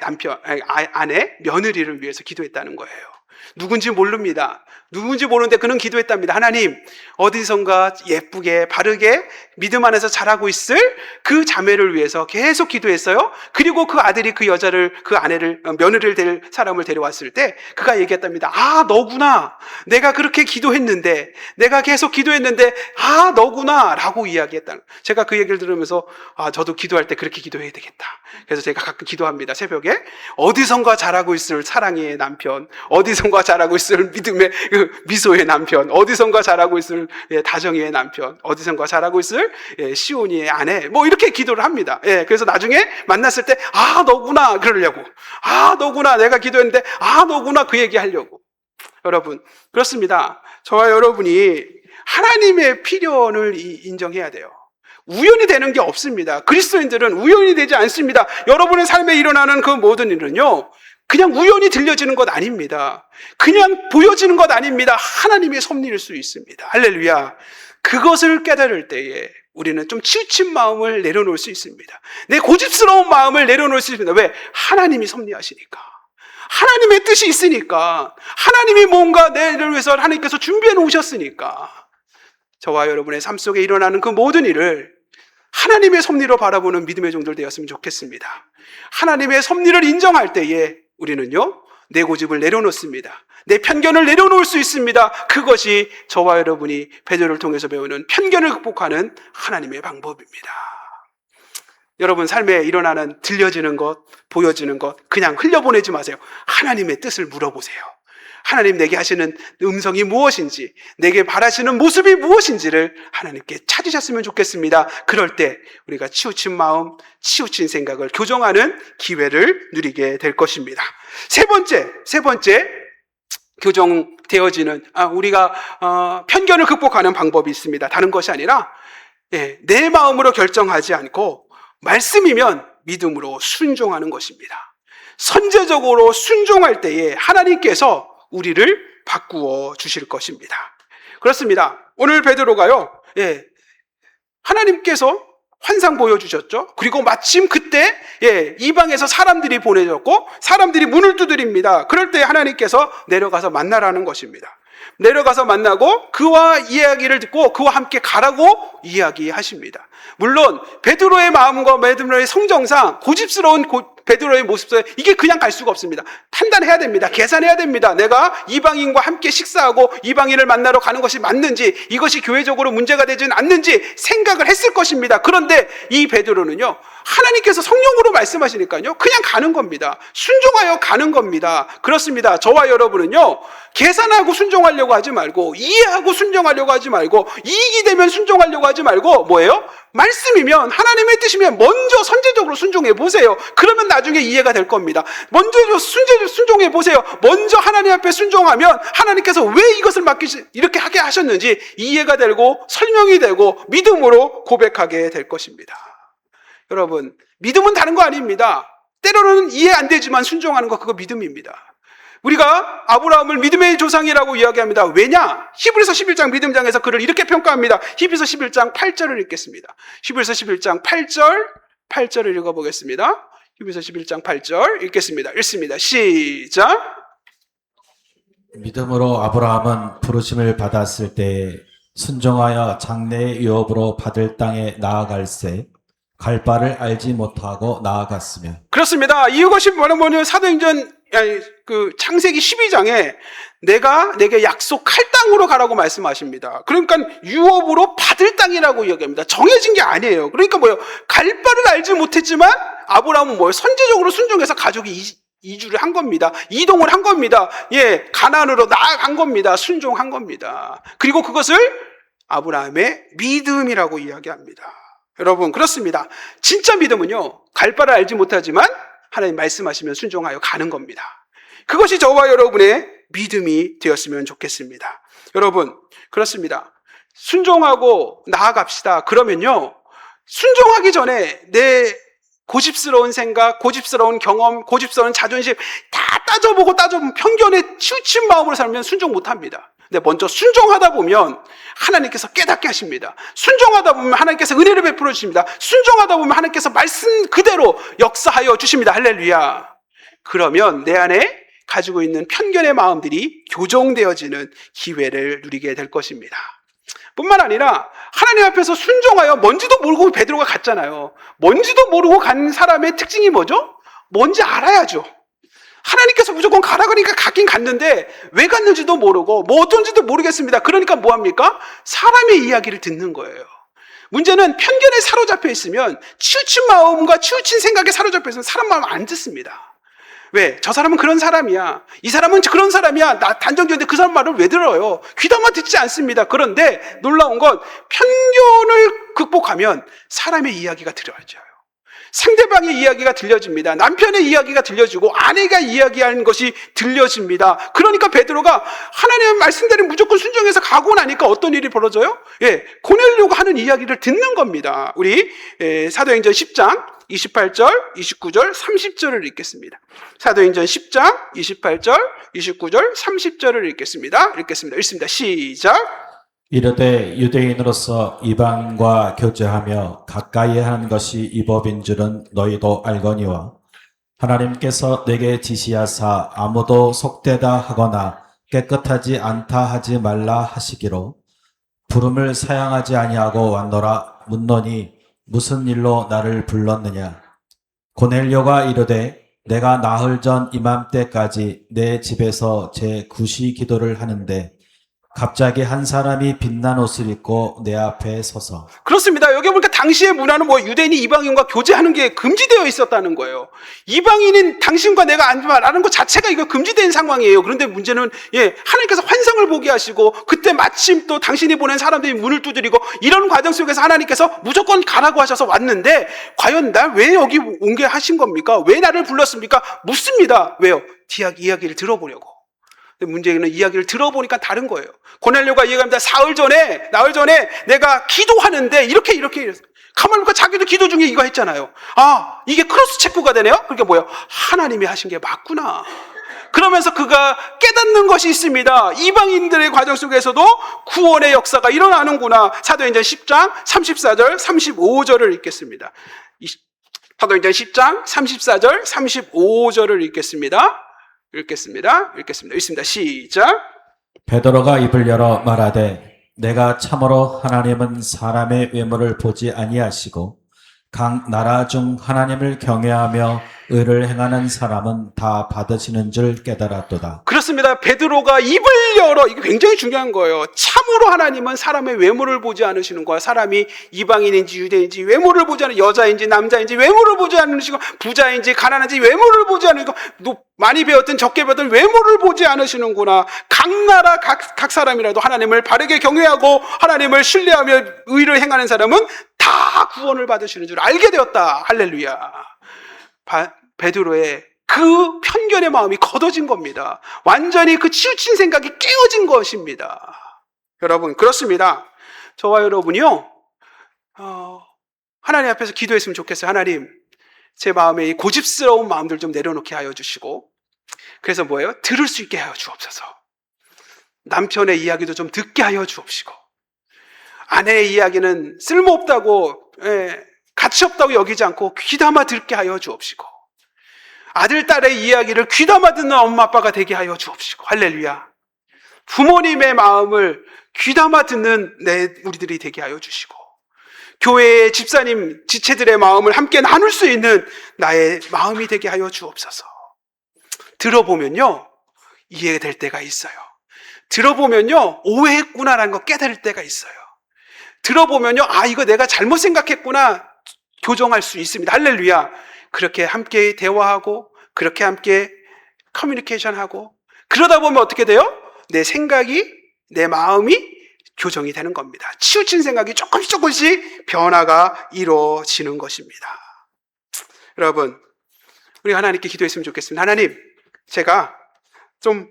아내, 며느리를 위해서 기도했다는 거예요. 누군지 모릅니다. 누군지 모르는데 그는 기도했답니다. 하나님, 어디선가 예쁘게 바르게 믿음 안에서 자라고 있을 그 자매를 위해서 계속 기도했어요. 그리고 그 아들이 그 여자를, 그 아내를, 며느리를 될 사람을 데려왔을 때 그가 얘기했답니다. 아, 너구나. 내가 그렇게 기도했는데, 내가 계속 기도했는데, 아, 너구나. 라고 이야기했다. 제가 그 얘기를 들으면서 저도 기도할 때 그렇게 기도해야 되겠다. 그래서 제가 가끔 기도합니다. 새벽에 어디선가 자라고 있을 사랑의 남편, 어디선가 어디선가 자라고 있을 믿음의 그 미소의 남편, 어디선가 자라고 있을 다정이의 남편, 어디선가 자라고 있을 시온이의 아내, 뭐 이렇게 기도를 합니다. 그래서 나중에 만났을 때 너구나 그러려고, 너구나 내가 기도했는데 너구나 그 얘기 하려고. 여러분, 그렇습니다. 저와 여러분이 하나님의 필연을 인정해야 돼요. 우연히 되는 게 없습니다. 그리스도인들은 우연히 되지 않습니다. 여러분의 삶에 일어나는 그 모든 일은요, 그냥 우연히 들려지는 것 아닙니다. 그냥 보여지는 것 아닙니다. 하나님의 섭리일 수 있습니다. 할렐루야. 그것을 깨달을 때에 우리는 좀 치우친 마음을 내려놓을 수 있습니다. 내 고집스러운 마음을 내려놓을 수 있습니다. 왜? 하나님이 섭리하시니까. 하나님의 뜻이 있으니까. 하나님이 뭔가 내를 위해서 하나님께서 준비해 놓으셨으니까. 저와 여러분의 삶 속에 일어나는 그 모든 일을 하나님의 섭리로 바라보는 믿음의 종들 되었으면 좋겠습니다. 하나님의 섭리를 인정할 때에 우리는요, 내 고집을 내려놓습니다. 내 편견을 내려놓을 수 있습니다. 그것이 저와 여러분이 베드로를 통해서 배우는 편견을 극복하는 하나님의 방법입니다. 여러분 삶에 일어나는 들려지는 것, 보여지는 것 그냥 흘려보내지 마세요. 하나님의 뜻을 물어보세요. 하나님 내게 하시는 음성이 무엇인지, 내게 바라시는 모습이 무엇인지를 하나님께 찾으셨으면 좋겠습니다. 그럴 때 우리가 치우친 마음, 치우친 생각을 교정하는 기회를 누리게 될 것입니다. 세 번째 교정되어지는 우리가 편견을 극복하는 방법이 있습니다. 다른 것이 아니라 내 마음으로 결정하지 않고 말씀이면 믿음으로 순종하는 것입니다. 선제적으로 순종할 때에 하나님께서 우리를 바꾸어 주실 것입니다. 그렇습니다. 오늘 베드로가요, 하나님께서 환상 보여주셨죠. 그리고 마침 그때 이방에서 사람들이 보내졌고 사람들이 문을 두드립니다. 그럴 때 하나님께서 내려가서 만나라는 것입니다. 내려가서 만나고 그와 이야기를 듣고 그와 함께 가라고 이야기하십니다. 물론 베드로의 마음과 베드로의 성정상 고집스러운 베드로의 모습에 이게 그냥 갈 수가 없습니다. 판단해야 됩니다. 계산해야 됩니다. 내가 이방인과 함께 식사하고 이방인을 만나러 가는 것이 맞는지, 이것이 교회적으로 문제가 되지는 않는지 생각을 했을 것입니다. 그런데 이 베드로는요, 하나님께서 성령으로 말씀하시니까요, 그냥 가는 겁니다. 순종하여 가는 겁니다. 그렇습니다. 저와 여러분은요, 계산하고 순종하려고 하지 말고, 이해하고 순종하려고 하지 말고, 이익이 되면 순종하려고 하지 말고, 뭐예요? 말씀이면, 하나님의 뜻이면 먼저 선제적으로 순종해 보세요. 그러면 나중에 이해가 될 겁니다. 먼저 순종해 보세요. 먼저 하나님 앞에 순종하면 하나님께서 왜 이것을 이렇게 하게 하셨는지 이해가 되고 설명이 되고 믿음으로 고백하게 될 것입니다. 여러분, 믿음은 다른 거 아닙니다. 때로는 이해 안 되지만 순종하는 거, 그거 믿음입니다. 우리가 아브라함을 믿음의 조상이라고 이야기합니다. 왜냐? 히브리서 11장 믿음장에서 그를 이렇게 평가합니다. 히브리서 11장 8절을 읽겠습니다. 히브리서 11장 8절을 읽어보겠습니다. 히브리서 11장 8절 읽겠습니다. 읽습니다. 시작. 믿음으로 아브라함은 부르심을 받았을 때 순종하여 장래의 유업으로 받을 땅에 나아갈새 갈 바를 알지 못하고 나아갔으며. 그렇습니다. 이것이 뭐냐면 사도행전 창세기 12장에 내가 내게 약속할 땅으로 가라고 말씀하십니다. 그러니까 유업으로 받을 땅이라고 이야기합니다. 정해진 게 아니에요. 그러니까 뭐예요? 갈 바를 알지 못했지만 아브라함은 뭐예요? 선제적으로 순종해서 가족이 이주를 한 겁니다. 이동을 한 겁니다. 가나안으로 나아간 겁니다. 순종한 겁니다. 그리고 그것을 아브라함의 믿음이라고 이야기합니다. 여러분, 그렇습니다. 진짜 믿음은요, 갈 바를 알지 못하지만 하나님 말씀하시면 순종하여 가는 겁니다. 그것이 저와 여러분의 믿음이 되었으면 좋겠습니다. 여러분, 그렇습니다. 순종하고 나아갑시다. 그러면요, 순종하기 전에 내 고집스러운 생각, 고집스러운 경험, 고집스러운 자존심 다 따져보면 편견에 치우친 마음으로 살면 순종 못합니다. 근데 먼저 순종하다 보면 하나님께서 깨닫게 하십니다. 순종하다 보면 하나님께서 은혜를 베풀어 주십니다. 순종하다 보면 하나님께서 말씀 그대로 역사하여 주십니다. 할렐루야. 그러면 내 안에 가지고 있는 편견의 마음들이 교정되어지는 기회를 누리게 될 것입니다. 뿐만 아니라 하나님 앞에서 순종하여 뭔지도 모르고 베드로가 갔잖아요. 뭔지도 모르고 간 사람의 특징이 뭐죠? 뭔지 알아야죠. 하나님께서 무조건 가라 그러니까 가긴 갔는데 왜 갔는지도 모르고 뭐 어떤지도 모르겠습니다. 그러니까 뭐합니까? 사람의 이야기를 듣는 거예요. 문제는 편견에 사로잡혀 있으면, 치우친 마음과 치우친 생각에 사로잡혀 있으면 사람 마음 안 듣습니다. 왜? 저 사람은 그런 사람이야. 이 사람은 그런 사람이야. 나 단정지었는데 그 사람 말을 왜 들어요? 귀담아 듣지 않습니다. 그런데 놀라운 건 편견을 극복하면 사람의 이야기가 들려져요. 상대방의 이야기가 들려집니다. 남편의 이야기가 들려지고 아내가 이야기하는 것이 들려집니다. 그러니까 베드로가 하나님의 말씀대로 무조건 순종해서 가고 나니까 어떤 일이 벌어져요? 고넬료가 하는 이야기를 듣는 겁니다. 우리 사도행전 10장 28절, 29절, 30절을 읽겠습니다. 사도행전 10장 28절, 29절, 30절을 읽겠습니다. 읽습니다. 시작. 이르되 유대인으로서 이방과 교제하며 가까이 하는 것이 이 법인 줄은 너희도 알거니와 하나님께서 내게 지시하사 아무도 속되다 하거나 깨끗하지 않다 하지 말라 하시기로 부름을 사양하지 아니하고 왔노라 묻노니 무슨 일로 나를 불렀느냐. 고넬료가 이르되 내가 나흘 전 이맘때까지 내 집에서 제 구시 기도를 하는데 갑자기 한 사람이 빛난 옷을 입고 내 앞에 서서. 그렇습니다. 여기 보니까 당시의 문화는 유대인이 이방인과 교제하는 게 금지되어 있었다는 거예요. 이방인인 당신과 내가 앉으라는 것 자체가 이거 금지된 상황이에요. 그런데 문제는 하나님께서 환상을 보게 하시고 그때 마침 또 당신이 보낸 사람들이 문을 두드리고 이런 과정 속에서 하나님께서 무조건 가라고 하셔서 왔는데 과연 나 왜 여기 온 게 하신 겁니까? 왜 나를 불렀습니까? 묻습니다. 왜요? 이야기를 들어보려고. 근데 문제는 이야기를 들어보니까 다른 거예요. 고넬료가 이야기합니다. 나흘 전에 내가 기도하는데 이렇게 가만히 보니까 자기도 기도 중에 이거 했잖아요. 아, 이게 크로스 체크가 되네요. 그러니까 뭐예요? 하나님이 하신 게 맞구나. 그러면서 그가 깨닫는 것이 있습니다. 이방인들의 과정 속에서도 구원의 역사가 일어나는구나. 사도행전 10장 34절 35절을 읽겠습니다. 사도행전 10장 34절 35절을 읽겠습니다. 읽습니다. 시작. 베드로가 입을 열어 말하되 내가 참으로 하나님은 사람의 외모를 보지 아니하시고 각 나라 중 하나님을 경외하며 의를 행하는 사람은 다 받으시는 줄 깨달았도다. 그렇습니다. 베드로가 입을 열어, 이게 굉장히 중요한 거예요. 참으로 하나님은 사람의 외모를 보지 않으시는 거야. 사람이 이방인인지 유대인지 외모를 보지 않는, 여자인지 남자인지 외모를 보지 않으시고, 부자인지 가난한지 외모를 보지 않으시고, 많이 배웠든 적게 배웠든 외모를 보지 않으시는구나. 각 나라 각 사람이라도 하나님을 바르게 경외하고 하나님을 신뢰하며 의를 행하는 사람은 다 구원을 받으시는 줄 알게 되었다. 할렐루야. 베드로의 그 편견의 마음이 걷어진 겁니다. 완전히 그 치우친 생각이 깨어진 것입니다. 여러분, 그렇습니다. 저와 여러분이요, 하나님 앞에서 기도했으면 좋겠어요. 하나님, 제 마음에 이 고집스러운 마음들 좀 내려놓게 하여 주시고, 그래서 뭐예요? 들을 수 있게 하여 주옵소서. 남편의 이야기도 좀 듣게 하여 주옵시고, 아내의 이야기는 쓸모없다고, 가치 없다고 여기지 않고 귀담아 듣게 하여 주옵시고, 아들, 딸의 이야기를 귀담아 듣는 엄마, 아빠가 되게 하여 주옵시고, 할렐루야. 부모님의 마음을 귀담아 듣는 우리들이 되게 하여 주시고, 교회의 집사님, 지체들의 마음을 함께 나눌 수 있는 나의 마음이 되게 하여 주옵소서. 들어보면요, 이해될 때가 있어요. 들어보면요, 오해했구나라는 거 깨달을 때가 있어요. 들어보면요, 아, 이거 내가 잘못 생각했구나, 교정할 수 있습니다. 할렐루야. 그렇게 함께 대화하고, 그렇게 함께 커뮤니케이션하고, 그러다 보면 어떻게 돼요? 내 생각이, 내 마음이 교정이 되는 겁니다. 치우친 생각이 조금씩 변화가 이루어지는 것입니다. 여러분, 우리 하나님께 기도했으면 좋겠습니다. 하나님, 제가 좀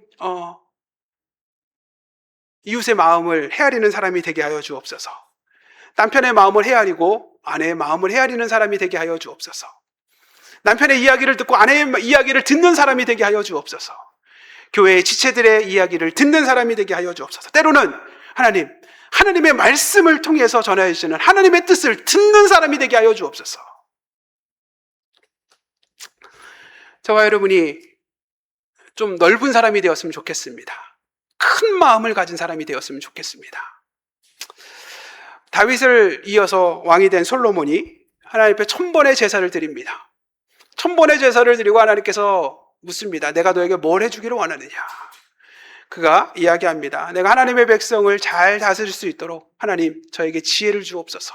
이웃의 마음을 헤아리는 사람이 되게 하여 주옵소서. 남편의 마음을 헤아리고 아내의 마음을 헤아리는 사람이 되게 하여 주옵소서. 남편의 이야기를 듣고 아내의 이야기를 듣는 사람이 되게 하여 주옵소서. 교회의 지체들의 이야기를 듣는 사람이 되게 하여 주옵소서. 때로는 하나님의 말씀을 통해서 전해 주시는 하나님의 뜻을 듣는 사람이 되게 하여 주옵소서. 저와 여러분이 좀 넓은 사람이 되었으면 좋겠습니다. 큰 마음을 가진 사람이 되었으면 좋겠습니다. 다윗을 이어서 왕이 된 솔로몬이 하나님 앞에 1000번의 제사를 드립니다. 1000번의 제사를 드리고 하나님께서 묻습니다. 내가 너에게 뭘 해주기를 원하느냐? 그가 이야기합니다. 내가 하나님의 백성을 잘 다스릴 수 있도록 하나님 저에게 지혜를 주옵소서.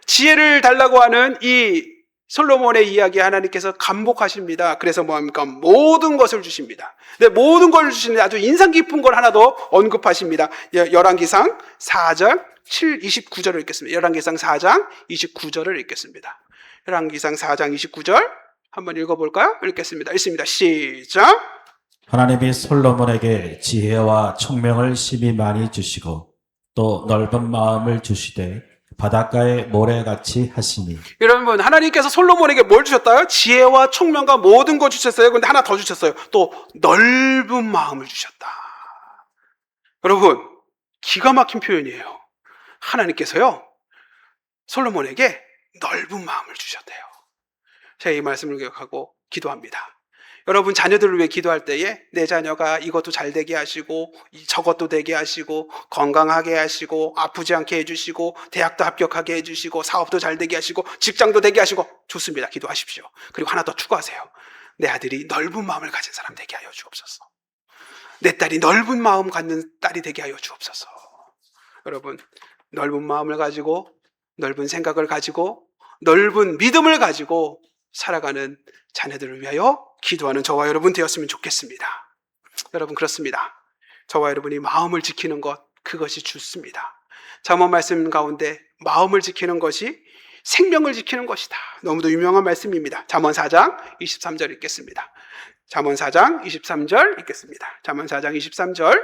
지혜를 달라고 하는 이 솔로몬의 이야기 하나님께서 감복하십니다. 그래서 뭐합니까? 모든 것을 주십니다. 근데 모든 걸 주시는데 아주 인상 깊은 걸 하나 더 언급하십니다. 열왕기상 4장 29절을 읽겠습니다. 열왕기상 4장 29절을 읽겠습니다. 열왕기상 4장 29절 한번 읽어볼까요? 읽겠습니다. 읽습니다. 시작. 하나님이 솔로몬에게 지혜와 총명을 심히 많이 주시고 또 넓은 마음을 주시되 바닷가의 모래같이 하시니. 여러분, 하나님께서 솔로몬에게 뭘 주셨다요? 지혜와 총명과 모든 걸 주셨어요. 근데 하나 더 주셨어요. 또 넓은 마음을 주셨다. 여러분, 기가 막힌 표현이에요. 하나님께서요, 솔로몬에게 넓은 마음을 주셨대요. 제가 이 말씀을 기억하고 기도합니다. 여러분, 자녀들을 위해 기도할 때에 내 자녀가 이것도 잘 되게 하시고 저것도 되게 하시고 건강하게 하시고 아프지 않게 해주시고 대학도 합격하게 해주시고 사업도 잘 되게 하시고 직장도 되게 하시고 좋습니다. 기도하십시오. 그리고 하나 더 추가하세요. 내 아들이 넓은 마음을 가진 사람 되게 하여 주옵소서. 내 딸이 넓은 마음 갖는 딸이 되게 하여 주옵소서. 여러분, 넓은 마음을 가지고 넓은 생각을 가지고 넓은 믿음을 가지고 살아가는 자녀들을 위하여 기도하는 저와 여러분 되었으면 좋겠습니다. 여러분, 그렇습니다. 저와 여러분이 마음을 지키는 것, 그것이 좋습니다. 잠언 말씀 가운데 마음을 지키는 것이 생명을 지키는 것이다. 너무도 유명한 말씀입니다. 잠언 4장 23절 읽겠습니다. 잠언 4장 23절 읽겠습니다. 잠언 4장 23절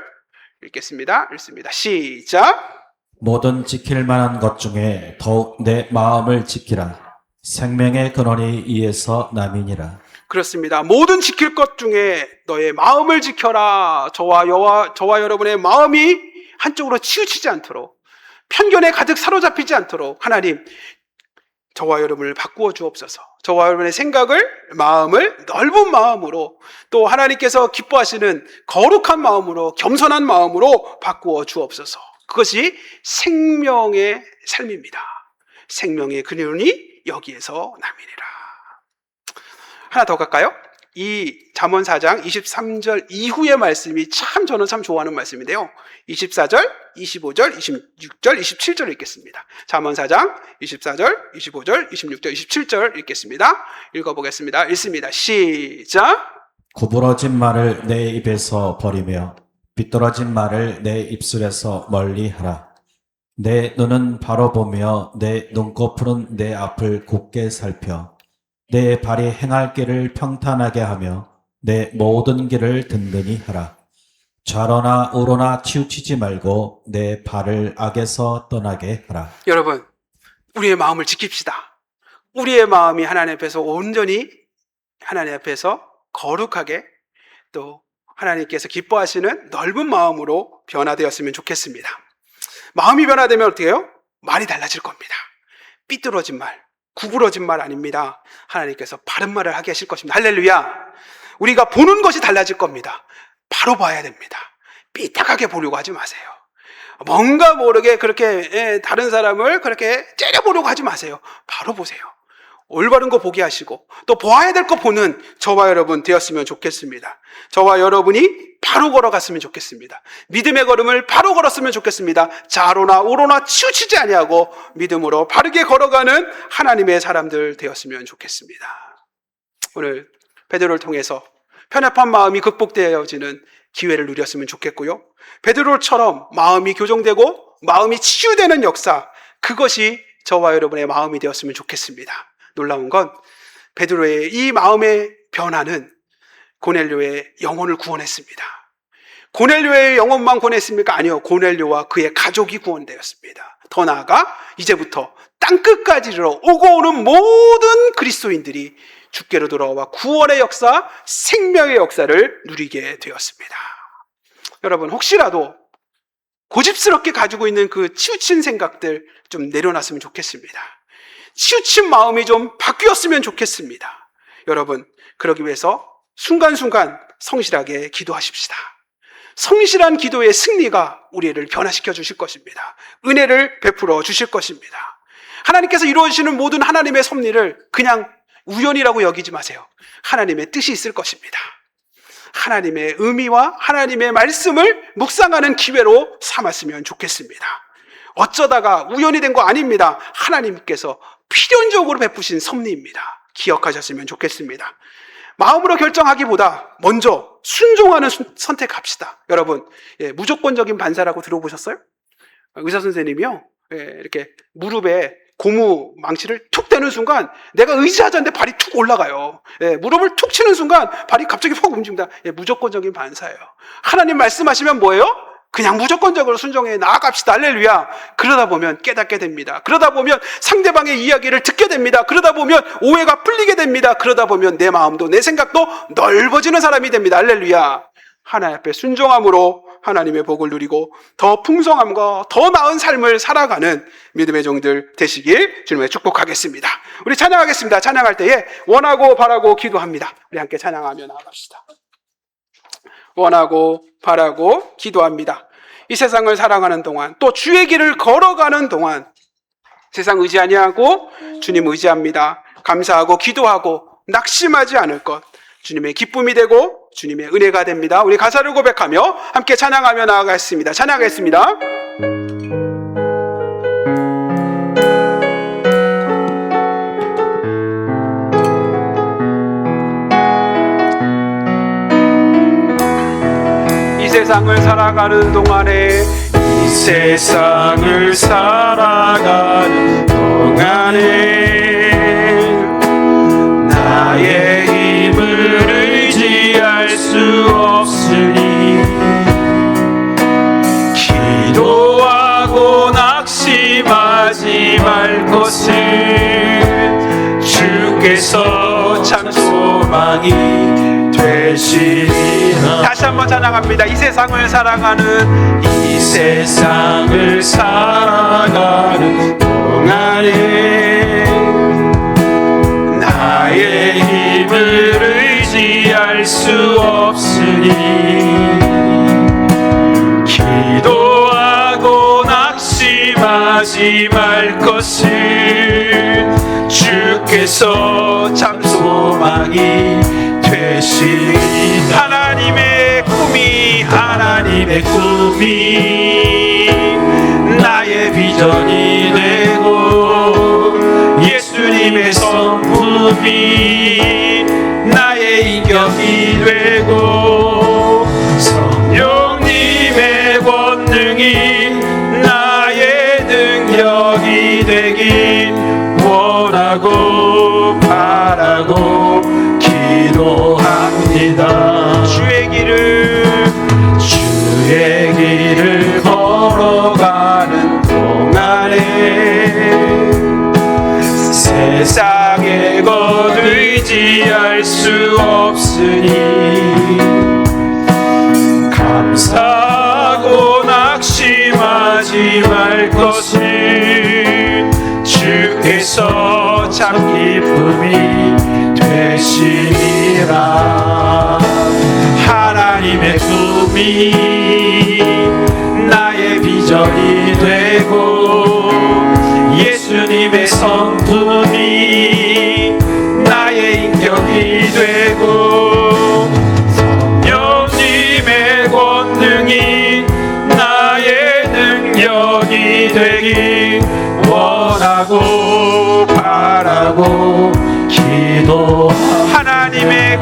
읽겠습니다. 읽습니다. 시작. 모든 지킬 만한 것 중에 더욱 내 마음을 지키라. 생명의 근원이 이에서 남이니라. 그렇습니다. 모든 지킬 것 중에 너의 마음을 지켜라. 저와 여러분의 마음이 한쪽으로 치우치지 않도록, 편견에 가득 사로잡히지 않도록 하나님, 저와 여러분을 바꾸어 주옵소서. 저와 여러분의 생각을, 마음을 넓은 마음으로, 또 하나님께서 기뻐하시는 거룩한 마음으로, 겸손한 마음으로 바꾸어 주옵소서. 그것이 생명의 삶입니다. 생명의 근원이 여기에서 남이니라. 하나 더 갈까요? 이 잠언 4장 23절 이후의 말씀이 저는 참 좋아하는 말씀인데요. 24절, 25절, 26절, 27절 읽겠습니다. 잠언 4장 24절, 25절, 26절, 27절 읽겠습니다. 읽어보겠습니다. 읽습니다. 시작. 구부러진 말을 내 입에서 버리며 삐뚤어진 말을 내 입술에서 멀리하라. 내 눈은 바로 보며 내 눈꺼풀은 내 앞을 굳게 살펴 내 발이 행할 길을 평탄하게 하며 내 모든 길을 든든히 하라. 좌로나 우로나 치우치지 말고 내 발을 악에서 떠나게 하라. 여러분, 우리의 마음을 지킵시다. 우리의 마음이 하나님 앞에서 온전히, 하나님 앞에서 거룩하게, 또 하나님께서 기뻐하시는 넓은 마음으로 변화되었으면 좋겠습니다. 마음이 변화되면 어떻게 해요? 말이 달라질 겁니다. 삐뚤어진 말, 구부러진 말 아닙니다. 하나님께서 바른 말을 하게 하실 것입니다. 할렐루야. 우리가 보는 것이 달라질 겁니다. 바로 봐야 됩니다. 삐딱하게 보려고 하지 마세요. 뭔가 모르게 그렇게 다른 사람을 그렇게 째려보려고 하지 마세요. 바로 보세요. 올바른 거 보게 하시고 또 보아야 될 거 보는 저와 여러분 되었으면 좋겠습니다. 저와 여러분이 바로 걸어갔으면 좋겠습니다. 믿음의 걸음을 바로 걸었으면 좋겠습니다. 좌로나 우로나 치우치지 아니하고 믿음으로 바르게 걸어가는 하나님의 사람들 되었으면 좋겠습니다. 오늘 베드로를 통해서 편협한 마음이 극복되어지는 기회를 누렸으면 좋겠고요. 베드로처럼 마음이 교정되고 마음이 치유되는 역사, 그것이 저와 여러분의 마음이 되었으면 좋겠습니다. 놀라운 건 베드로의 이 마음의 변화는 고넬료의 영혼을 구원했습니다. 고넬료의 영혼만 구원했습니까? 아니요. 고넬료와 그의 가족이 구원되었습니다. 더 나아가 이제부터 땅끝까지 이르러 오고 오는 모든 그리스도인들이 주께로 돌아와 구원의 역사, 생명의 역사를 누리게 되었습니다. 여러분, 혹시라도 고집스럽게 가지고 있는 그 치우친 생각들 좀 내려놨으면 좋겠습니다. 치우친 마음이 좀 바뀌었으면 좋겠습니다. 여러분, 그러기 위해서 순간순간 성실하게 기도하십시다. 성실한 기도의 승리가 우리를 변화시켜 주실 것입니다. 은혜를 베풀어 주실 것입니다. 하나님께서 이루어지시는 모든 하나님의 섭리를 그냥 우연이라고 여기지 마세요. 하나님의 뜻이 있을 것입니다. 하나님의 의미와 하나님의 말씀을 묵상하는 기회로 삼았으면 좋겠습니다. 어쩌다가 우연이 된 거 아닙니다. 하나님께서 필연적으로 베푸신 섭리입니다. 기억하셨으면 좋겠습니다. 마음으로 결정하기보다 먼저 순종하는 선택합시다. 여러분, 무조건적인 반사라고 들어보셨어요? 의사 선생님이요, 이렇게 무릎에 고무 망치를 툭 대는 순간 내가 의지하자는데 발이 툭 올라가요. 무릎을 툭 치는 순간 발이 갑자기 확 움직입니다. 무조건적인 반사예요. 하나님 말씀하시면 뭐예요? 그냥 무조건적으로 순종해 나아갑시다. 할렐루야. 그러다 보면 깨닫게 됩니다. 그러다 보면 상대방의 이야기를 듣게 됩니다. 그러다 보면 오해가 풀리게 됩니다. 그러다 보면 내 마음도 내 생각도 넓어지는 사람이 됩니다. 할렐루야. 하나님 앞에 순종함으로 하나님의 복을 누리고 더 풍성함과 더 나은 삶을 살아가는 믿음의 종들 되시길 주님의 축복하겠습니다. 우리 찬양하겠습니다. 찬양할 때에 원하고 바라고 기도합니다. 우리 함께 찬양하며 나아갑시다. 원하고 바라고 기도합니다. 이 세상을 사랑하는 동안, 또 주의 길을 걸어가는 동안 세상 의지 아니하고 주님 의지합니다. 감사하고 기도하고 낙심하지 않을 것, 주님의 기쁨이 되고 주님의 은혜가 됩니다. 우리 가사를 고백하며 함께 찬양하며 나아가겠습니다. 찬양하겠습니다. 이 세상을 살아가는 동안에, 이 세상을 살아가는 동안에 나의 힘을 의지할 수 없으니 기도하고 낙심하지 말 것을 주께서 참 소망이 되시리라. 다시 한번 찬양합니다. 이 세상을 살아가는, 이 세상을 살아가는 동안에 나의 힘을 의지할 수 없으니 기도하고 낙심하지 말 것을 주께서 참 소망이 되시리라. 하나님의 꿈이 나의 비전이 되고 예수님의 성품이 나의 인격이 되고 성령님의 권능이 나의 능력이 되길 원하고 바라고 기도합니다. 주의 길을 걸어가는 동안에 세상의 것 의지할 수 없으니 감사하고 낙심하지 말 것을 주께서 참 기쁨이 되시리라. 하나님의 꿈이 나의 비전이 되고 예수님의 성품이 나의 인격이 되고 성령님의 권능이 나의 능력이 되길 원하고 바라고 기도합니다. 하나님의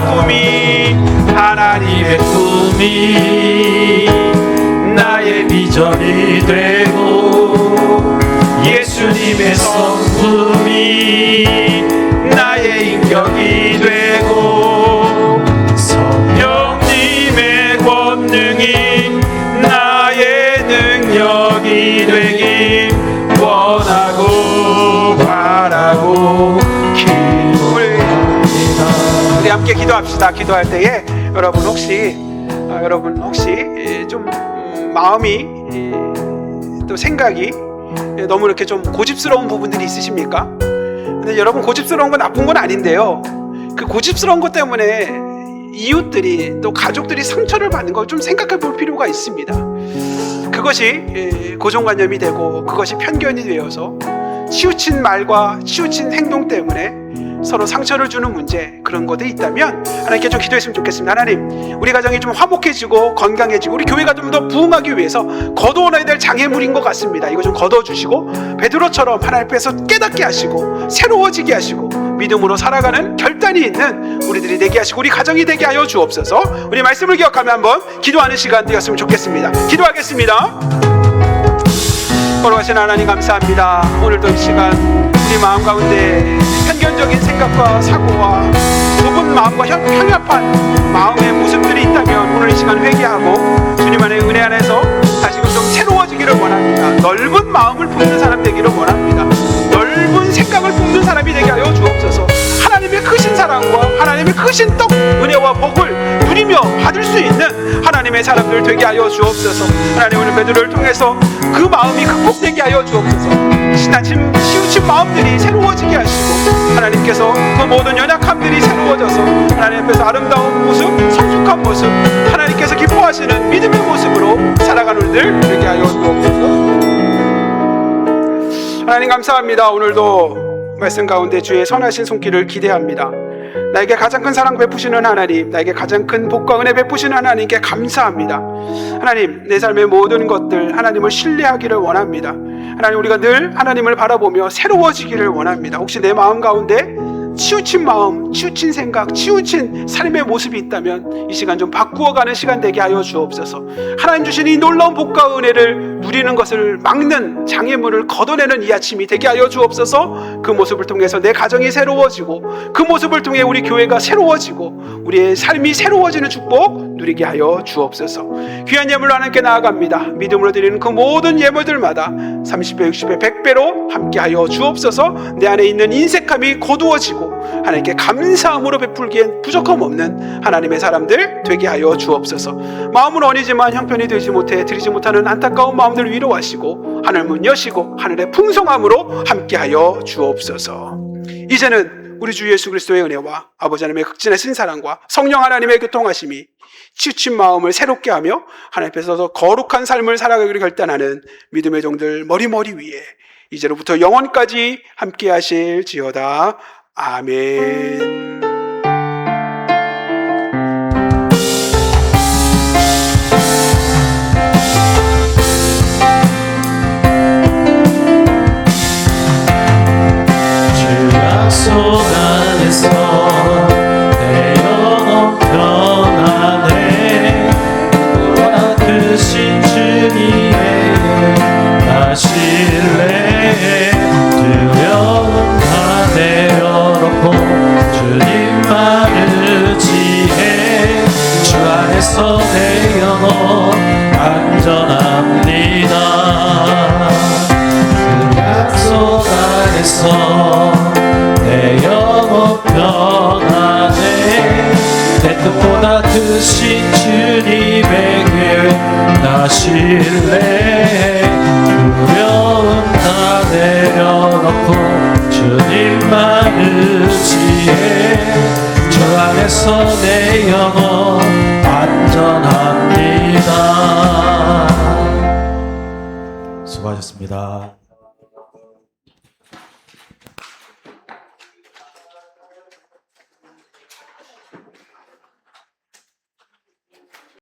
꿈이 나의 비전이 되고 예수님의 성품이 나의 인격이 되고 성령님의 권능이 나의 능력이 되길 원하고 바라고 기도합니다. 우리 함께 기도합시다. 기도할 때에 여러분 혹시 좀 마음이 또 생각이 너무 이렇게 좀 고집스러운 부분들이 있으십니까? 근데 여러분, 고집스러운 건 나쁜 건 아닌데요, 그 고집스러운 것 때문에 이웃들이 또 가족들이 상처를 받는 걸 좀 생각해 볼 필요가 있습니다. 그것이 고정관념이 되고 그것이 편견이 되어서 치우친 말과 치우친 행동 때문에 서로 상처를 주는 문제, 그런 것들이 있다면 하나님께 좀 기도했으면 좋겠습니다. 하나님, 우리 가정이 좀 화목해지고 건강해지고 우리 교회가 좀 더 부흥하기 위해서 거두어놔야 될 장애물인 것 같습니다. 이거 좀 거둬주시고 베드로처럼 하나님 앞에서 깨닫게 하시고 새로워지게 하시고 믿음으로 살아가는 결단이 있는 우리들이 되게 하시고 우리 가정이 되게 하여 주옵소서. 우리 말씀을 기억하며 한번 기도하는 시간 되었으면 좋겠습니다. 기도하겠습니다. 걸어가신 하나님 감사합니다. 오늘도 이 시간 우리 마음 가운데 편견적인 생각과 사고와 좁은 마음과 편협한 마음의 모습들이 있다면 오늘 이 시간 회개하고 주님 안의 은혜 안에서 다시금 좀 새로워지기를 원합니다. 넓은 마음을 품는 사람 되기를 원합니다. 넓은 생각을 품는 사람이 되게 하여 주옵소서. 하나님의 크신 사랑과 하나님의 크신 떡 은혜와 복을 누리며 받을 수 있는 하나님의 사람들 되게 하여 주옵소서. 하나님, 오늘 베드로를 통해서 그 마음이 극복되게 하여 주옵소서. 지나친 치우친 마음들이 새로워지게 하시고 하나님께서 그 모든 연약함들이 새로워져서 하나님 앞에서 아름다운 모습, 성숙한 모습, 하나님께서 기뻐하시는 믿음의 모습으로 살아가는 우리들 되게 하여 주옵소서. 하나님 감사합니다. 오늘도 말씀 가운데 주의 선하신 손길을 기대합니다. 나에게 가장 큰 사랑 베푸시는 하나님, 나에게 가장 큰 복과 은혜 베푸시는 하나님께 감사합니다. 하나님, 내 삶의 모든 것들 하나님을 신뢰하기를 원합니다. 하나님, 우리가 늘 하나님을 바라보며 새로워지기를 원합니다. 혹시 내 마음 가운데 치우친 마음, 치우친 생각, 치우친 삶의 모습이 있다면 이 시간 좀 바꾸어가는 시간 되게 하여 주옵소서. 하나님 주신 이 놀라운 복과 은혜를 누리는 것을 막는 장애물을 걷어내는 이 아침이 되게 하여 주옵소서. 그 모습을 통해서 내 가정이 새로워지고 그 모습을 통해 우리 교회가 새로워지고 우리의 삶이 새로워지는 축복 누리게 하여 주옵소서. 귀한 예물로 하나님께 나아갑니다. 믿음으로 드리는 그 모든 예물들마다 30배, 60배, 100배로 함께 하여 주옵소서. 내 안에 있는 인색함이 거두어지고 하나님께 감사함으로 베풀기엔 부족함 없는 하나님의 사람들 되게 하여 주옵소서. 마음은 원이지만 형편이 되지 못해 드리지 못하는 안타까운 마음들 위로하시고 하늘 문 여시고 하늘의 풍성함으로 함께하여 주옵소서. 이제는 우리 주 예수 그리스도의 은혜와 아버지 하나님의 극진하신 사랑과 성령 하나님의 교통하심이 치우친 마음을 새롭게 하며 하나님 앞에서 더 거룩한 삶을 살아가기를 결단하는 믿음의 종들 머리머리 위에 이제로부터 영원까지 함께 하실지어다. 아멘. 주 약속 안에서 내 영혼 평안해 보다 크신 주님의 나실래 두려움 다 내려놓고 주님만 의지해 주 안에서 내 영혼 안전합니다. 그 약속 안에서 내 영혼 평안해 내 뜻보다 크신 주님에게 나실래 두려움 다 내려놓고 주님만 의지해 주 안에서 내 영혼 안전합니다. 수고하셨습니다.